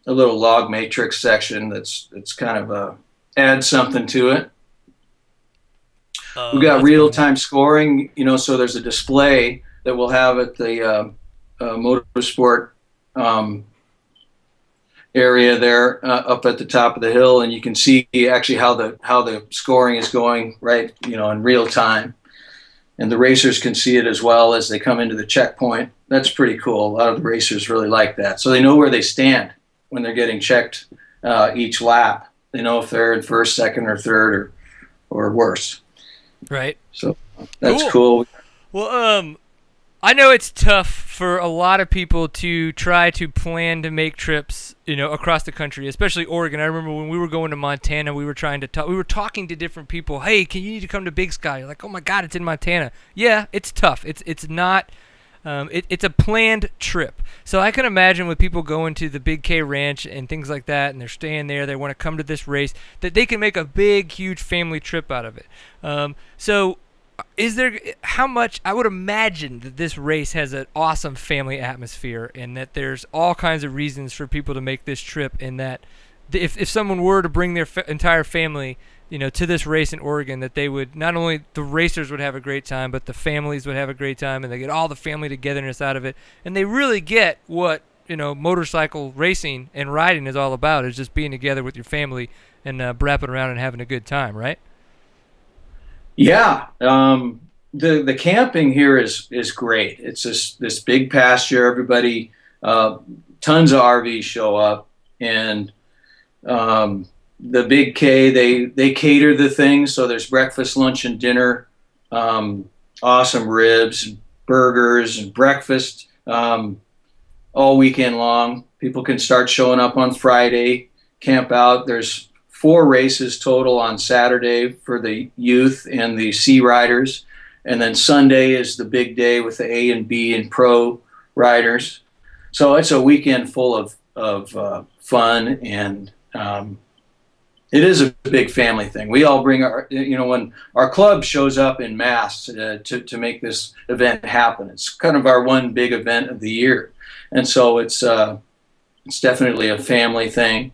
log matrix section that's kind of adds something to it. We've Oh, got that's real funny. time scoring, so there's a display that we'll have at the motorsport um, area there up at the top of the hill, and you can see actually how the scoring is going right, in real time, and the racers can see it as well as they come into the checkpoint. That's pretty cool. A lot of the racers really like that, so they know where they stand when they're getting checked each lap. They know if they're in first, second, or third, or worse. Right. So that's Cool. cool. Well, I know it's tough for a lot of people to try to plan to make trips, across the country, especially Oregon. I remember when we were going to Montana, we were trying to talk. We were talking to different people. Hey, you need to come to Big Sky? You're like, oh my God, it's in Montana. Yeah, it's tough. It's not. It's a planned trip. So I can imagine with people going to the Big K Ranch and things like that, and they're staying there, they want to come to this race, that they can make a big, huge family trip out of it. So is there how much I would imagine that this race has an awesome family atmosphere, and that there's all kinds of reasons for people to make this trip, and that if someone were to bring their entire family to this race in Oregon, that they would, not only the racers would have a great time, but the families would have a great time, and they get all the family togetherness out of it, and they really get what motorcycle racing and riding is all about, is just being together with your family and brapping around and having a good time, right? Yeah, the camping here is great. It's this big pasture. Everybody, tons of RVs show up, and the Big K they cater the things. So there's breakfast, lunch, and dinner. Awesome ribs, burgers, and breakfast all weekend long. People can start showing up on Friday, camp out. There's 4 races total on Saturday for the youth and the C riders, and then Sunday is the big day with the A and B and pro riders. So it's a weekend full of fun, and it is a big family thing. We all bring when our club shows up in mass to make this event happen. It's kind of our one big event of the year, and so it's definitely a family thing.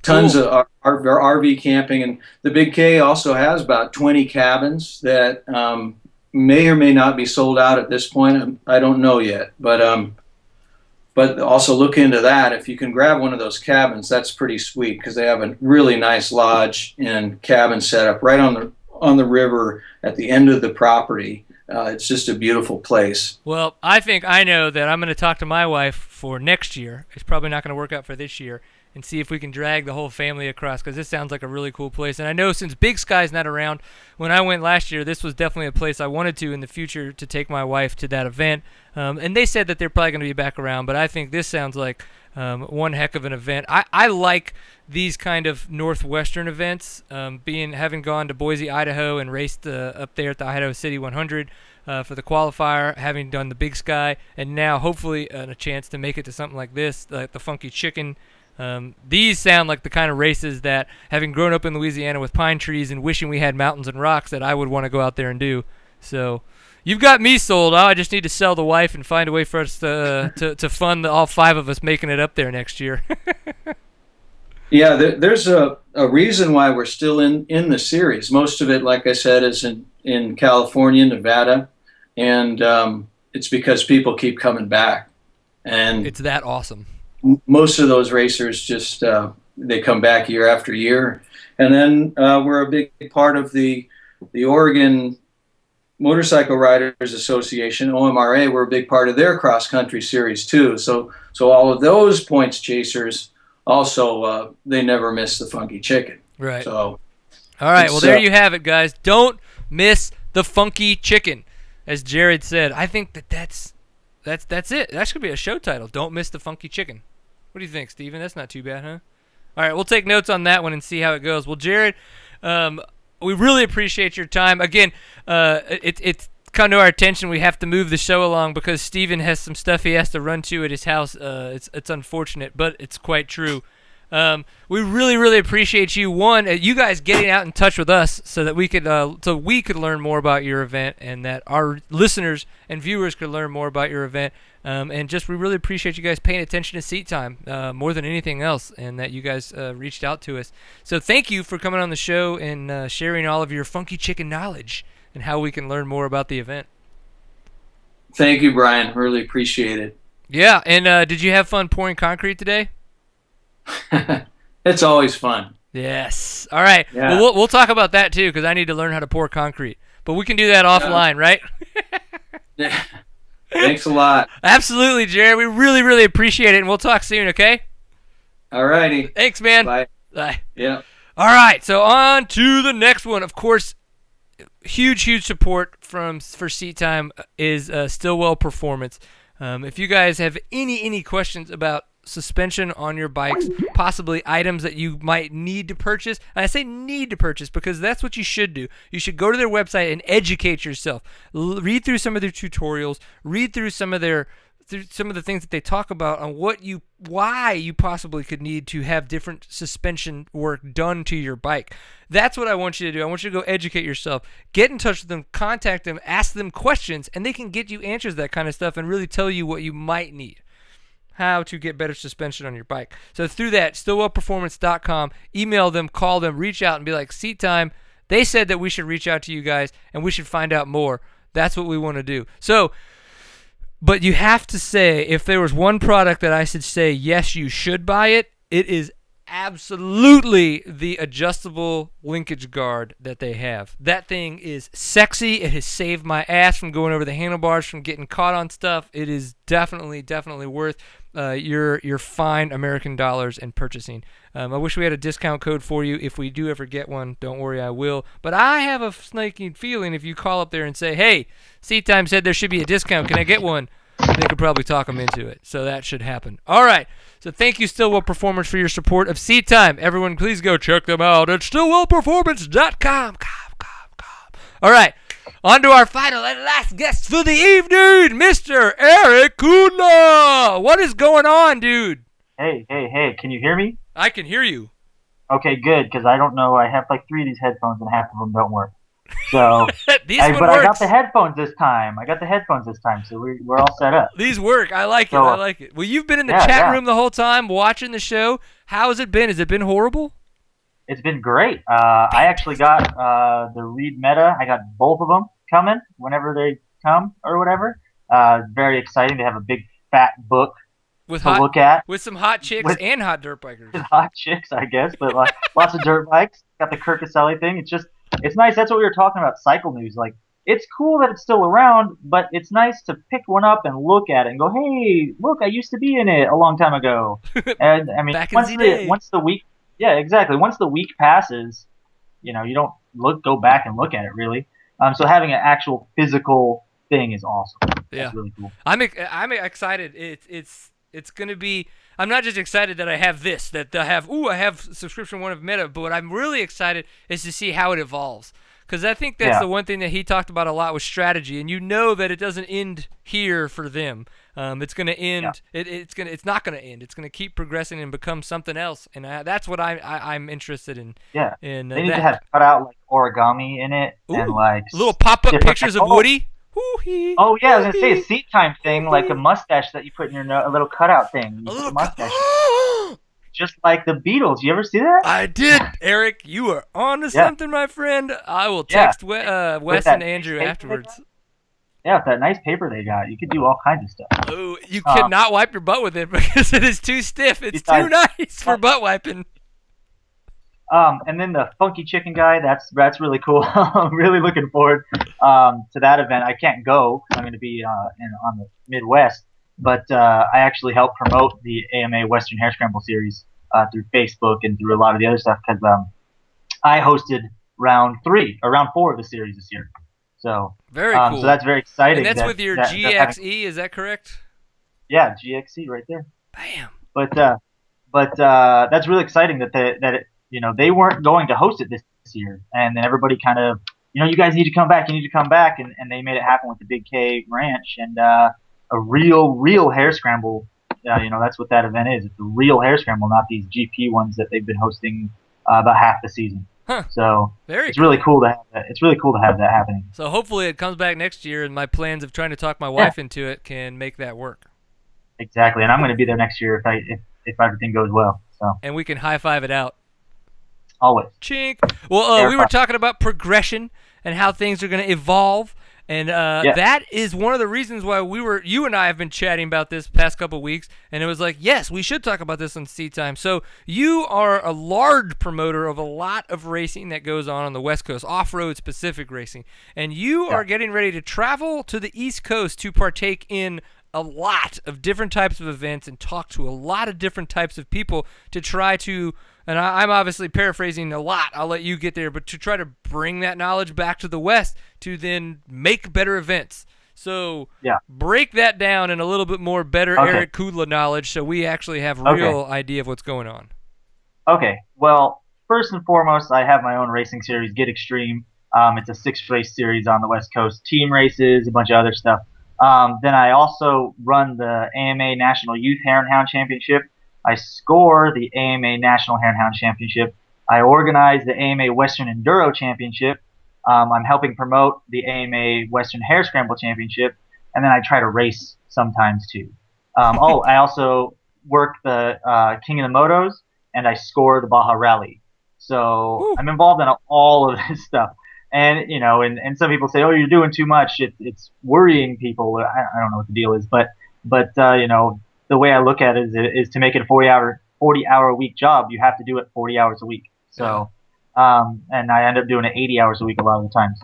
Tons Cool. of RV camping, and the Big K also has about 20 cabins that may or may not be sold out at this point. I don't know yet, but also look into that. If you can grab one of those cabins, that's pretty sweet, because they have a really nice lodge and cabin setup right on the river at the end of the property. It's just a beautiful place. Well, I think I know that I'm going to talk to my wife for next year. It's probably not going to work out for this year, and see if we can drag the whole family across, because this sounds like a really cool place. And I know since Big Sky's not around, when I went last year, this was definitely a place I wanted to in the future to take my wife to that event. And they said that they're probably going to be back around, but I think this sounds like one heck of an event. I like these kind of northwestern events, having gone to Boise, Idaho, and raced up there at the Idaho City 100 for the qualifier, having done the Big Sky, and now hopefully a chance to make it to something like this, like the Funky Chicken. These sound like the kind of races that, having grown up in Louisiana with pine trees and wishing we had mountains and rocks, that I would want to go out there and do. So you've got me sold. I just need to sell the wife and find a way for us to fund all 5 of us making it up there next year. Yeah, there's a reason why we're still in the series. Most of it, like I said, is in California, Nevada, and it's because people keep coming back. And It's that awesome. most of those racers just they come back year after year, and then we're a big part of the Oregon Motorcycle Riders Association, OMRA. We're a big part of their cross country series too. So all of those points chasers also they never miss the Funky Chicken. Right. So, all right. Well, there you have it, guys. Don't miss the funky chicken, as Jared said. I think that's it. That should be a show title. Don't miss the funky chicken. What do you think, Steven? That's not too bad, huh? All right, we'll take notes on that one and see how it goes. Well, Jared, we really appreciate your time. Again, it's come to our attention we have to move the show along because Steven has some stuff he has to run to at his house. It's unfortunate, but it's quite true. We really, really appreciate you. One, you guys getting out in touch with us so that we could learn more about your event and that our listeners and viewers could learn more about your event. And just we really appreciate you guys paying attention to Seat Time more than anything else, and that you guys reached out to us. So thank you for coming on the show and sharing all of your funky chicken knowledge and how we can learn more about the event. Thank you, Brian. Really appreciate it. Yeah, and did you have fun pouring concrete today? It's always fun. Yes. All right. Yeah. Well, we'll talk about that too because I need to learn how to pour concrete. But we can do that offline, right? Yeah. Thanks a lot. Absolutely, Jared. We really, really appreciate it, and we'll talk soon, okay? All righty. Thanks, man. Bye. Bye. Yeah. All right, so on to the next one. Of course, huge support for Seat Time is Stillwell Performance. If you guys have any questions about suspension on your bikes, possibly items that you might need to purchase. And I say need to purchase because that's what you should do. You should go to their website and educate yourself. Read through some of their tutorials. Read through some of the things that they talk about on why you possibly could need to have different suspension work done to your bike. That's what I want you to do. I want you to go educate yourself. Get in touch with them, contact them, ask them questions, and they can get you answers to that kind of stuff and really tell you what you might need. How to get better suspension on your bike. So through that, stillwellperformance.com, email them, call them, reach out and be like, Seat Time, they said that we should reach out to you guys and we should find out more. That's what we want to do. So, but you have to say, if there was one product that I should say, yes, you should buy it, it is absolutely the adjustable linkage guard that they have. That thing is sexy. It has saved my ass from going over the handlebars, from getting caught on stuff. It is definitely worth your fine American dollars in purchasing. I wish we had a discount code for you. If we do ever get one, don't worry, I will. But I have a sneaking feeling if you call up there and say, hey, Seat Time said there should be a discount. Can I get one? They could probably talk them into it. So that should happen. All right. So thank you, Stillwell Performance, for your support of Seat Time. Everyone, please go check them out at stillwellperformance.com. All right. On to our final and last guest for the evening, Mr. Eric Kudla. What is going on, dude? Hey. Can you hear me? I can hear you. Okay, good, because I don't know. I have like 3 of these headphones and half of them don't work. So, But I got the headphones this time. So we're all set up. These work. I like it. Well, you've been in the chat room the whole time watching the show. How has it been? Has it been horrible? It's been great. I actually got the Read Meta. I got both of them coming whenever they come or whatever. Very exciting to have a big fat book to look at. With some hot chicks and hot dirt bikers. Hot chicks, I guess, but lots of dirt bikes. Got the Kirkaselli thing. It's nice. That's what we were talking about, cycle news. Like, it's cool that it's still around, but it's nice to pick one up and look at it and go, hey, look, I used to be in it a long time ago. And I mean, once the week, yeah, exactly. Once the week passes, you don't go back and look at it really. So having an actual physical thing is awesome. Yeah, that's really cool. I'm excited. It's gonna be. I'm not just excited that I have this, that I have subscription one of Meta, but what I'm really excited is to see how it evolves. Because I think that's the one thing that he talked about a lot was strategy, and you know that it doesn't end here for them. It's going to end. Yeah. It's not going to end. It's going to keep progressing and become something else, and that's what I'm interested in. Yeah. They need to have cut out like origami in it. Ooh, and like little pop-up pictures of Woody. Woo-hee. Oh yeah, I was gonna say a Seat Time thing, like a mustache that you put in your nose, a little cutout thing. A little mustache. Just like the Beatles. You ever see that? I did, Eric. You are on to something, my friend. I will text Wes and Andrew afterwards. Yeah, with that nice paper they got, you could do all kinds of stuff. Oh, you cannot wipe your butt with it because it is too stiff. It's too nice for butt wiping. And then the funky chicken guy, that's really cool. I'm really looking forward to that event. I can't go. I'm going to be on the Midwest, but I actually help promote the AMA Western Hare Scramble series through Facebook and through a lot of the other stuff because I hosted round 3 or round 4 of the series this year. So Very cool. so that's very exciting. And that's that, with your that, that having, GXE, is that correct? yeah, GXC right there. Bam. But that's really exciting they weren't going to host it this year, and then everybody kind of, you guys need to come back, and they made it happen with the Big K Ranch and a real Hare Scramble. That's what that event is. It's a real Hare Scramble, not these GP ones that they've been hosting about half the season. Huh. So Very it's really cool. cool to have that. It's really cool to have that happening. So hopefully it comes back next year, and my plans of trying to talk my wife into it can make that work. Exactly, and I'm going to be there next year if everything goes well. So And we can high five it out. always. Chink. Well, we were talking about progression and how things are going to evolve, and that is one of the reasons why you and I have been chatting about this past couple of weeks, and it was like, yes, we should talk about this on Seat Time. So you are a large promoter of a lot of racing that goes on the West Coast, off-road specific racing, and you are getting ready to travel to the East Coast to partake in a lot of different types of events and talk to a lot of different types of people to try to, and I'm obviously paraphrasing a lot, I'll let you get there, but to try to bring that knowledge back to the West to then make better events. So break that down in a little bit more better Eric Kudla knowledge so we actually have real idea of what's going on. Okay, well, first and foremost, I have my own racing series, Get Extreme. It's a 6-race series on the West Coast, team races, a bunch of other stuff. Then I also run the AMA National Youth Hare and Hound Championship. I score the AMA National Hare and Hound Championship. I organize the AMA Western Enduro Championship. I'm helping promote the AMA Western Hare Scramble Championship. And then I try to race sometimes too. I also work the King of the Motos, and I score the Baja Rally. So I'm involved in all of this stuff. And and some people say, "Oh, you're doing too much. It's worrying people." I don't know what the deal is, but the way I look at it is to make it a 40-hour a week job, you have to do it 40 hours a week. So, and I end up doing it 80 hours a week a lot of the times.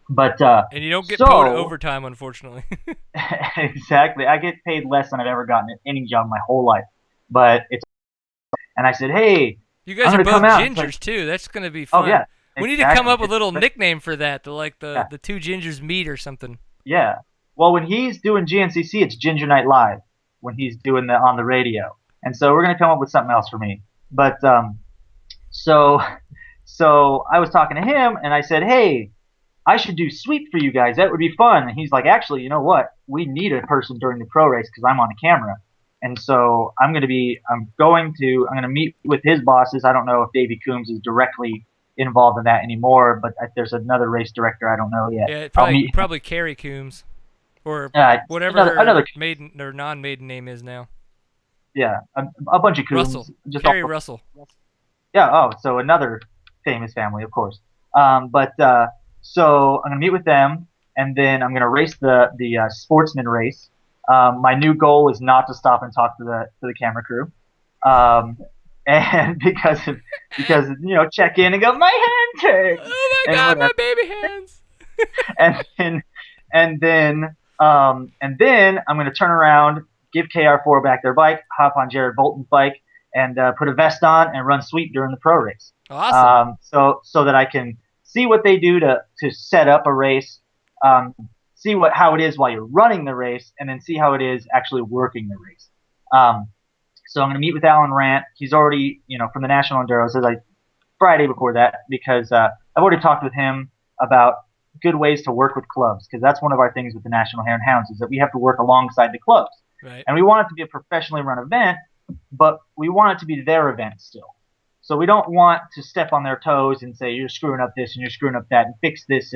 But and you don't get paid overtime, unfortunately. Exactly, I get paid less than I've ever gotten at any job my whole life. But and I said, "Hey, you guys are both gingers too. That's gonna be fun." Oh yeah. We need to come up with a little nickname for that, the two gingers meet or something. Yeah. Well, when he's doing GNCC, it's Ginger Night Live when he's doing on the radio, and so we're gonna come up with something else for me. But so I was talking to him, and I said, "Hey, I should do sweep for you guys. That would be fun." And he's like, "Actually, you know what? We need a person during the pro race because I'm on the camera." And so I'm going to meet with his bosses. I don't know if Davey Coombs is directly involved in that anymore, but there's another race director I don't know yet. Yeah, probably Carrie Coombs or whatever her maiden or non-maiden name is now. Yeah, a bunch of Coombs. Carrie Russell. Yeah. Oh, so another famous family, of course. So I'm gonna meet with them, and then I'm gonna race the sportsman race. My new goal is not to stop and talk to the camera crew. And because check in and go, my hand hurts. Oh my God, my baby hands. and then I'm gonna turn around, give KR4 back their bike, hop on Jared Bolton's bike, and put a vest on and run sweep during the pro race. Awesome. So that I can see what they do to set up a race, see how it is while you're running the race, and then see how it is actually working the race. So I'm going to meet with Alan Rant. He's already, from the National Enduro, says Friday before that, because I've already talked with him about good ways to work with clubs, because that's one of our things with the National Hare and Hounds is that we have to work alongside the clubs. Right. And we want it to be a professionally run event, but we want it to be their event still. So we don't want to step on their toes and say, you're screwing up this and you're screwing up that and fix this,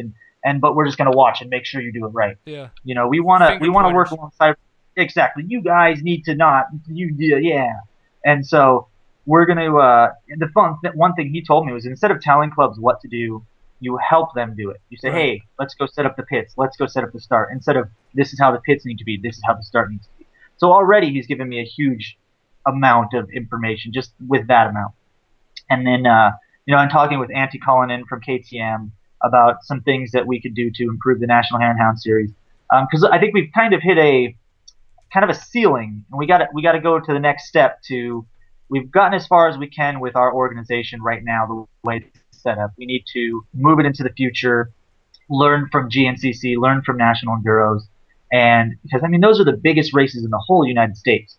but we're just going to watch and make sure you do it right. Yeah. We want to work alongside. Exactly. You guys need to not. Yeah. And so we're going to. One thing he told me was instead of telling clubs what to do, you help them do it. You say, hey, let's go set up the pits. Let's go set up the start. Instead of this is how the pits need to be. This is how the start needs to be. So already he's given me a huge amount of information just with that amount. And then I'm talking with Auntie Cullinan from KTM about some things that we could do to improve the National Hare and Hound Series. Because I think we've kind of hit a ceiling, and we got to go to the next step. We've gotten as far as we can with our organization right now, the way it's setup. We need to move it into the future, learn from GNCC, learn from National Enduros, and because I mean those are the biggest races in the whole United States.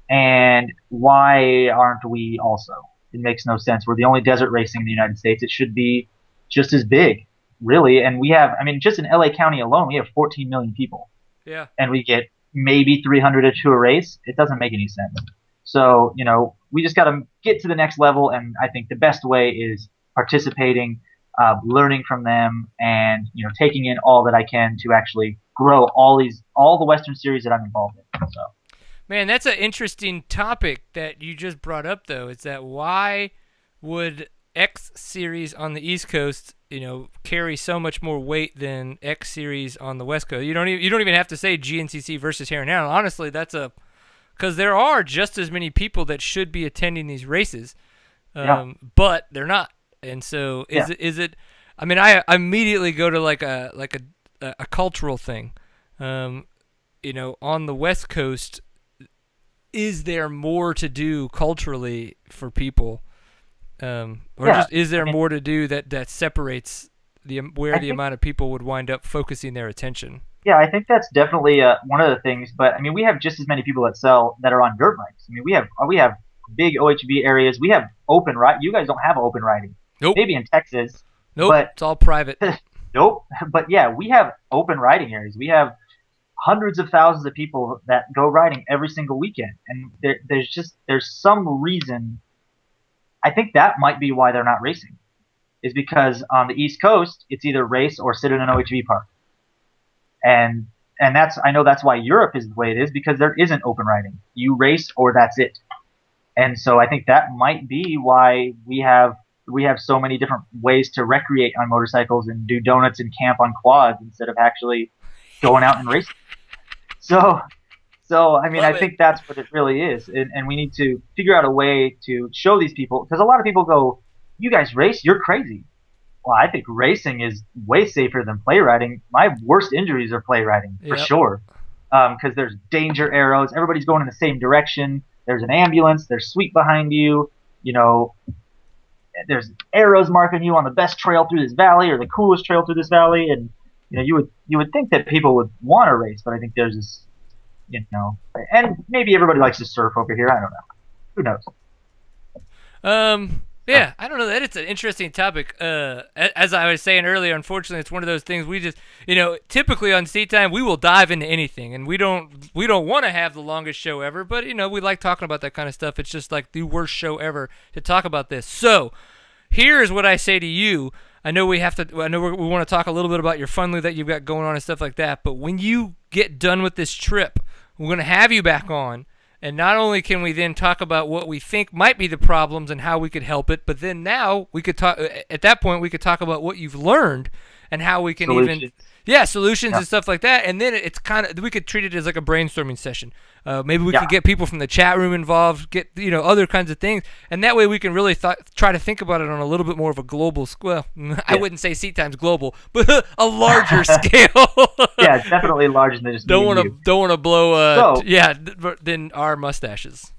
And why aren't we also? It makes no sense. We're the only desert racing in the United States. It should be just as big, really. And we have, I mean, just in LA County alone, we have 14 million people, Yeah. and we get maybe 300 to a race. It doesn't make any sense. So, we just got to get to the next level, and I think the best way is participating, learning from them, and taking in all that I can to actually grow all the Western series that I'm involved in. So. Man, that's an interesting topic that you just brought up, though. Is that why would X Series on the East Coast, carry so much more weight than X Series on the West Coast? You don't even have to say GNCC versus Hare now. Honestly, because there are just as many people that should be attending these races, but they're not. And so is it? I mean, I immediately go to like a cultural thing. On the West Coast, is there more to do culturally for people, just is there more to do that separates the amount of people would wind up focusing their attention? Yeah, I think that's definitely one of the things. But I mean, we have just as many people that are on dirt bikes. I mean, we have big OHV areas. We have open ride. You guys don't have open riding. Nope. Maybe in Texas. Nope. But it's all private. Nope. But yeah, we have open riding areas. We have hundreds of thousands of people that go riding every single weekend, and there's some reason. I think that might be why they're not racing, is because on the East Coast it's either race or sit in an OHV park, and I know that's why Europe is the way it is, because there isn't open riding. You race or that's it, and so I think that might be why we have so many different ways to recreate on motorcycles and do donuts and camp on quads instead of actually going out and racing. So I mean, I think that's what it really is, and we need to figure out a way to show these people, because a lot of people go, "You guys race? You're crazy." Well, I think racing is way safer than play riding. My worst injuries are play riding for sure, because there's danger arrows. Everybody's going in the same direction. There's an ambulance. There's sweep behind you. There's arrows marking you on the best trail through this valley or the coolest trail through this valley, and you would think that people would want to race, but I think there's this, and maybe everybody likes to surf over here. I don't know. Who knows? Yeah, I don't know. That it's an interesting topic. As I was saying earlier, unfortunately, it's one of those things we just, typically on Seat Time we will dive into anything, and we don't want to have the longest show ever, but we like talking about that kind of stuff. It's just like the worst show ever to talk about this. So, here's what I say to you. I know we want to talk a little bit about your funly that you've got going on and stuff like that, but when you get done with this trip, we're going to have you back on, and not only can we then talk about what we think might be the problems and how we could help it, but then now we could talk, at that point we could talk about what you've learned and how we can solutions and stuff like that. And then it's we could treat it as like a brainstorming session. Maybe we could get people from the chat room involved, get other kinds of things, and that way we can really try to think about it on a little bit more of a global scale. I wouldn't say Seat Time's global, but a larger scale. Yeah, it's definitely larger than just don't want to blow than our mustaches.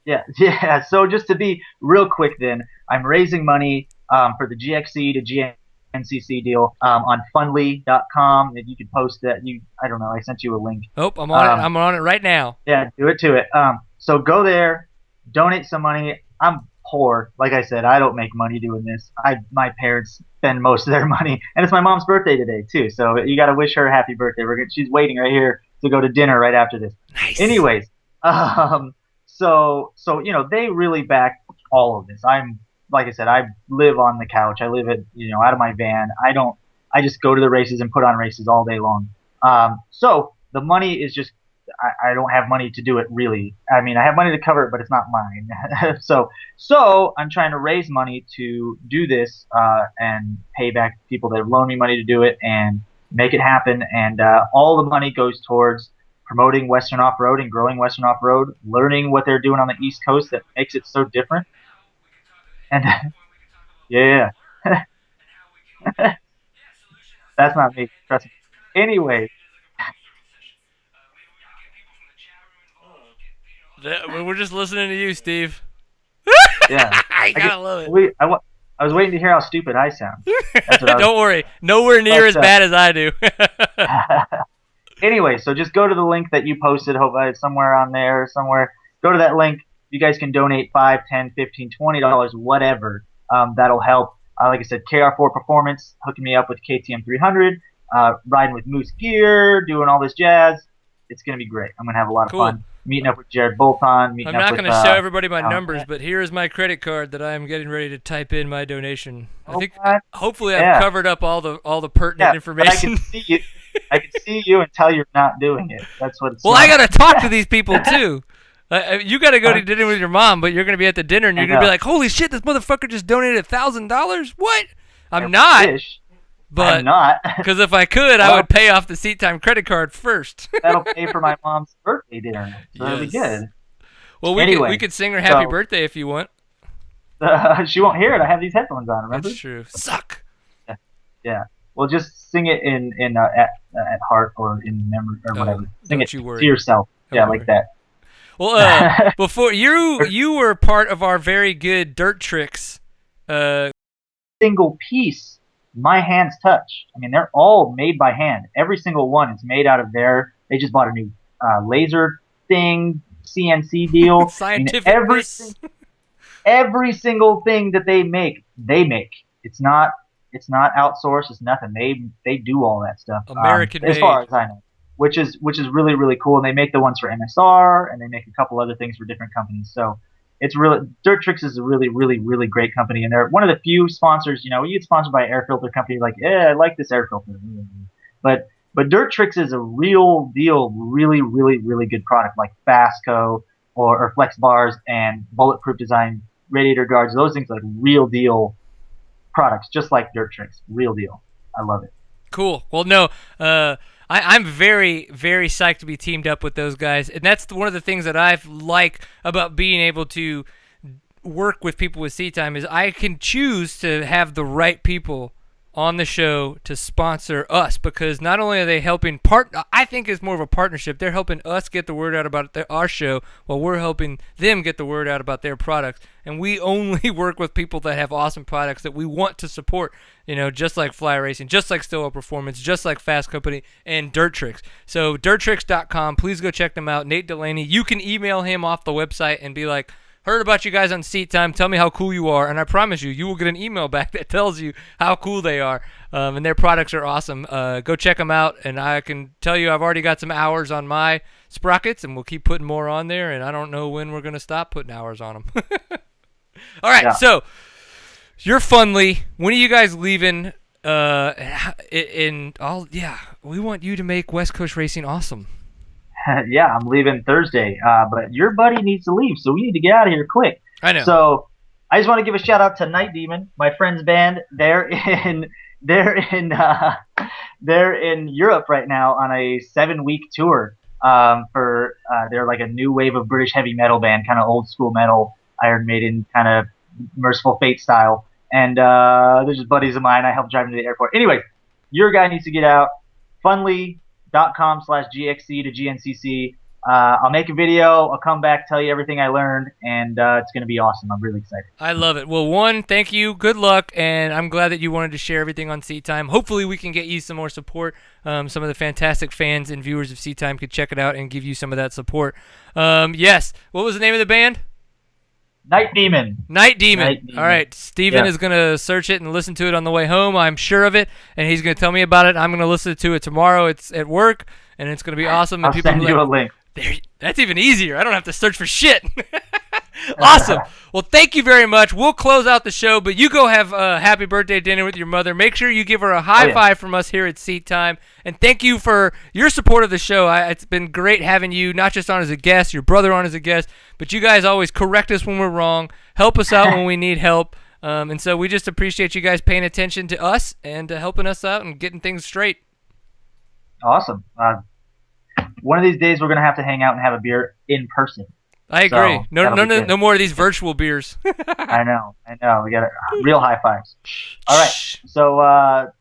Yeah. So just to be real quick, then I'm raising money for the GXC to GNCC deal on Fundly.com. If you could post that, I don't know. I sent you a link. Oh, I'm on it. I'm on it right now. Yeah, do it to it. So go there, donate some money. I'm poor, like I said. I don't make money doing this. My parents spend most of their money, and it's my mom's birthday today too. So you got to wish her a happy birthday. She's waiting right here to go to dinner right after this. Nice. Anyways, so they really back all of this. Like I said, I live on the couch. I live out of my van. I just go to the races and put on races all day long. So the money is just, I don't have money to do it really. I mean, I have money to cover it, but it's not mine. So I'm trying to raise money to do this, and pay back people that have loaned me money to do it and make it happen. And, all the money goes towards promoting Western off-road and growing Western off-road, learning what they're doing on the East Coast that makes it so different. And yeah, that's not me. Trust me. Anyway, we're just listening to you, Steve. Yeah, I gotta love it. I was waiting to hear how stupid I sound. That's what I was. Don't worry, nowhere near as bad as I do. Anyway, so just go to the link that you posted. Hope it's somewhere on there, somewhere. Go to that link. You guys can donate $5, $10, $15, $20, whatever. That'll help. Like I said, KR4 Performance hooking me up with KTM 300, riding with Moose Gear, doing all this jazz. It's gonna be great. I'm gonna have a lot of fun. Meeting up with Jared Bolton. I'm not going to show everybody my numbers, but here is my credit card that I am getting ready to type in my donation. I think hopefully I've covered up all the pertinent information. I can see you and tell you're not doing it. That's what it's Well, I got to talk to these people too. You got to go to dinner with your mom, but you're going to be at the dinner and you're going to be like, "Holy shit, this motherfucker just donated $1,000." What? I'm not. But because if I could, I would pay off the Seat Time credit card first. That'll pay for my mom's birthday dinner, so that'll be good. Well, we could sing her happy birthday if you want. She won't hear it. I have these headphones on. Remember? That's true. Suck. Yeah. Well, just sing it at heart or in memory or whatever. Sing it to yourself. Like that. Well, before you were part of our very good Dirt Tricks. Single piece. My hands touch. I mean, they're all made by hand. Every single one is made out of they just bought a new laser thing, CNC deal. Scientific. Every single thing that they make. It's not outsourced. It's nothing. They do all that stuff. American made. As far as I know, which is really, really cool. And they make the ones for MSR, and they make a couple other things for different companies. So it's really, Dirt Tricks is a really, really, really great company, and they're one of the few sponsors. You know, you get sponsored by an air filter company, like, I like this air filter, but Dirt Tricks is a real deal, really, really, really good product, like Fasco or Flex bars and bulletproof design radiator guards. Those things like real deal products, just like Dirt Tricks, real deal. I love it. Cool. Well, no, I'm very, very psyched to be teamed up with those guys, and that's one of the things that I like about being able to work with people with Seat Time is I can choose to have the right people on the show to sponsor us, because not only are they helping I think it's more of a partnership. They're helping us get the word out about our show while we're helping them get the word out about their products. And we only work with people that have awesome products that we want to support, just like Fly Racing, just like Stillwell Performance, just like Fast Company and Dirt Tricks. So dirttricks.com, please go check them out. Nate Delaney, you can email him off the website and be like, heard about you guys on Seat Time. Tell me how cool you are, and I promise you will get an email back that tells you how cool they are. And their products are awesome. Go check them out, and I can tell you I've already got some hours on my sprockets, and we'll keep putting more on there, and I don't know when we're going to stop putting hours on them. All right, so you're Funly. When are you guys leaving? We want you to make West Coast racing awesome. Yeah, I'm leaving Thursday, but your buddy needs to leave, so we need to get out of here quick. I know. So I just want to give a shout out to Night Demon, my friend's band. They're in Europe right now on a 7-week tour. They're like a new wave of British heavy metal band, kind of old school metal, Iron Maiden, kind of Merciful Fate style. And they're just buddies of mine. I helped drive them to the airport. Anyway, your guy needs to get out. Funly.com/GXC to GNCC. I'll make a video. I'll come back, tell you everything I learned, and it's going to be awesome. I'm really excited. I love it. Well, one, thank you. Good luck, and I'm glad that you wanted to share everything on Seat Time. Hopefully we can get you some more support. Some of the fantastic fans and viewers of Seat Time could check it out and give you some of that support. Yes. What was the name of the band? Night Demon. Night Demon. All right. Steven is going to search it and listen to it on the way home. I'm sure of it, and he's going to tell me about it. I'm going to listen to it tomorrow. It's at work, and it's going to be awesome. And I'll send you a link. That's even easier. I don't have to search for shit. Awesome. Well, thank you very much. We'll close out the show, but you go have a happy birthday dinner with your mother. Make sure you give her a high five from us here at Seat Time. And thank you for your support of the show. It's been great having you, not just on as a guest, your brother on as a guest, but you guys always correct us when we're wrong, help us out when we need help. And so we just appreciate you guys paying attention to us and helping us out and getting things straight. Awesome. One of these days we're going to have to hang out and have a beer in person. I agree. So, no more of these virtual beers. I know. We got real high fives. All right. So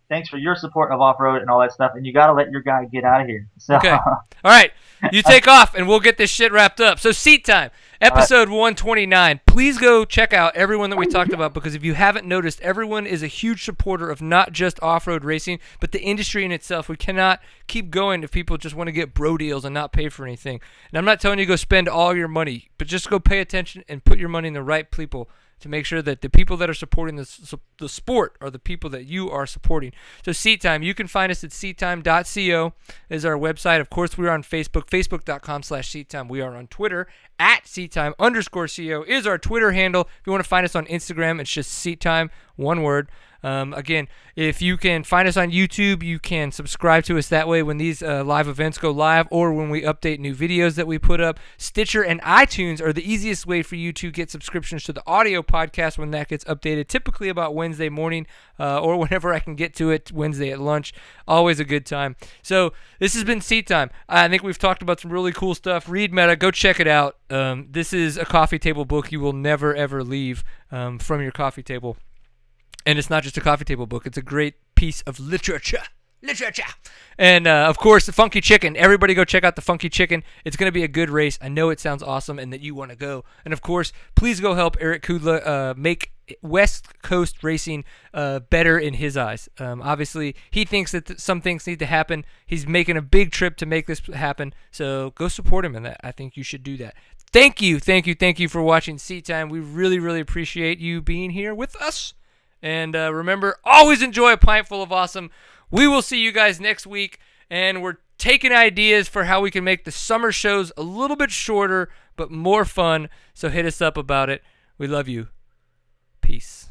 thanks for your support of off-road and all that stuff. And you got to let your guy get out of here. So, Okay. All right. You take off, and we'll get this shit wrapped up. So, Seat Time, episode 129. Please go check out everyone that we talked about, because if you haven't noticed, everyone is a huge supporter of not just off-road racing, but the industry in itself. We cannot keep going if people just want to get bro deals and not pay for anything. And I'm not telling you to go spend all your money, but just go pay attention and put your money in the right people to make sure that the people that are supporting the sport are the people that you are supporting. So Seat Time, you can find us at seattime.co is our website. Of course, we are on Facebook, facebook.com/seattime. We are on Twitter at seattime_co is our Twitter handle. If you want to find us on Instagram, it's just seattime, one word. Again, if you can find us on YouTube, you can subscribe to us that way when these live events go live, or when we update new videos that we put up. Stitcher and iTunes are the easiest way for you to get subscriptions to the audio podcast when that gets updated, typically about Wednesday morning, or whenever I can get to it, Wednesday at lunch. Always a good time. So this has been Seat Time. I think we've talked about some really cool stuff. Read Meta. Go check it out. This is a coffee table book you will never, ever leave from your coffee table. And it's not just a coffee table book. It's a great piece of literature. And, of course, the Funky Chicken. Everybody go check out the Funky Chicken. It's going to be a good race. I know it sounds awesome and that you want to go. And, of course, please go help Eric Kudla make West Coast racing better in his eyes. Obviously, he thinks that some things need to happen. He's making a big trip to make this happen. So go support him in that. I think you should do that. Thank you for watching Seat Time. We really, really appreciate you being here with us. And remember, always enjoy a pint full of awesome. We will see you guys next week, and we're taking ideas for how we can make the summer shows a little bit shorter but more fun, so hit us up about it. We love you. Peace.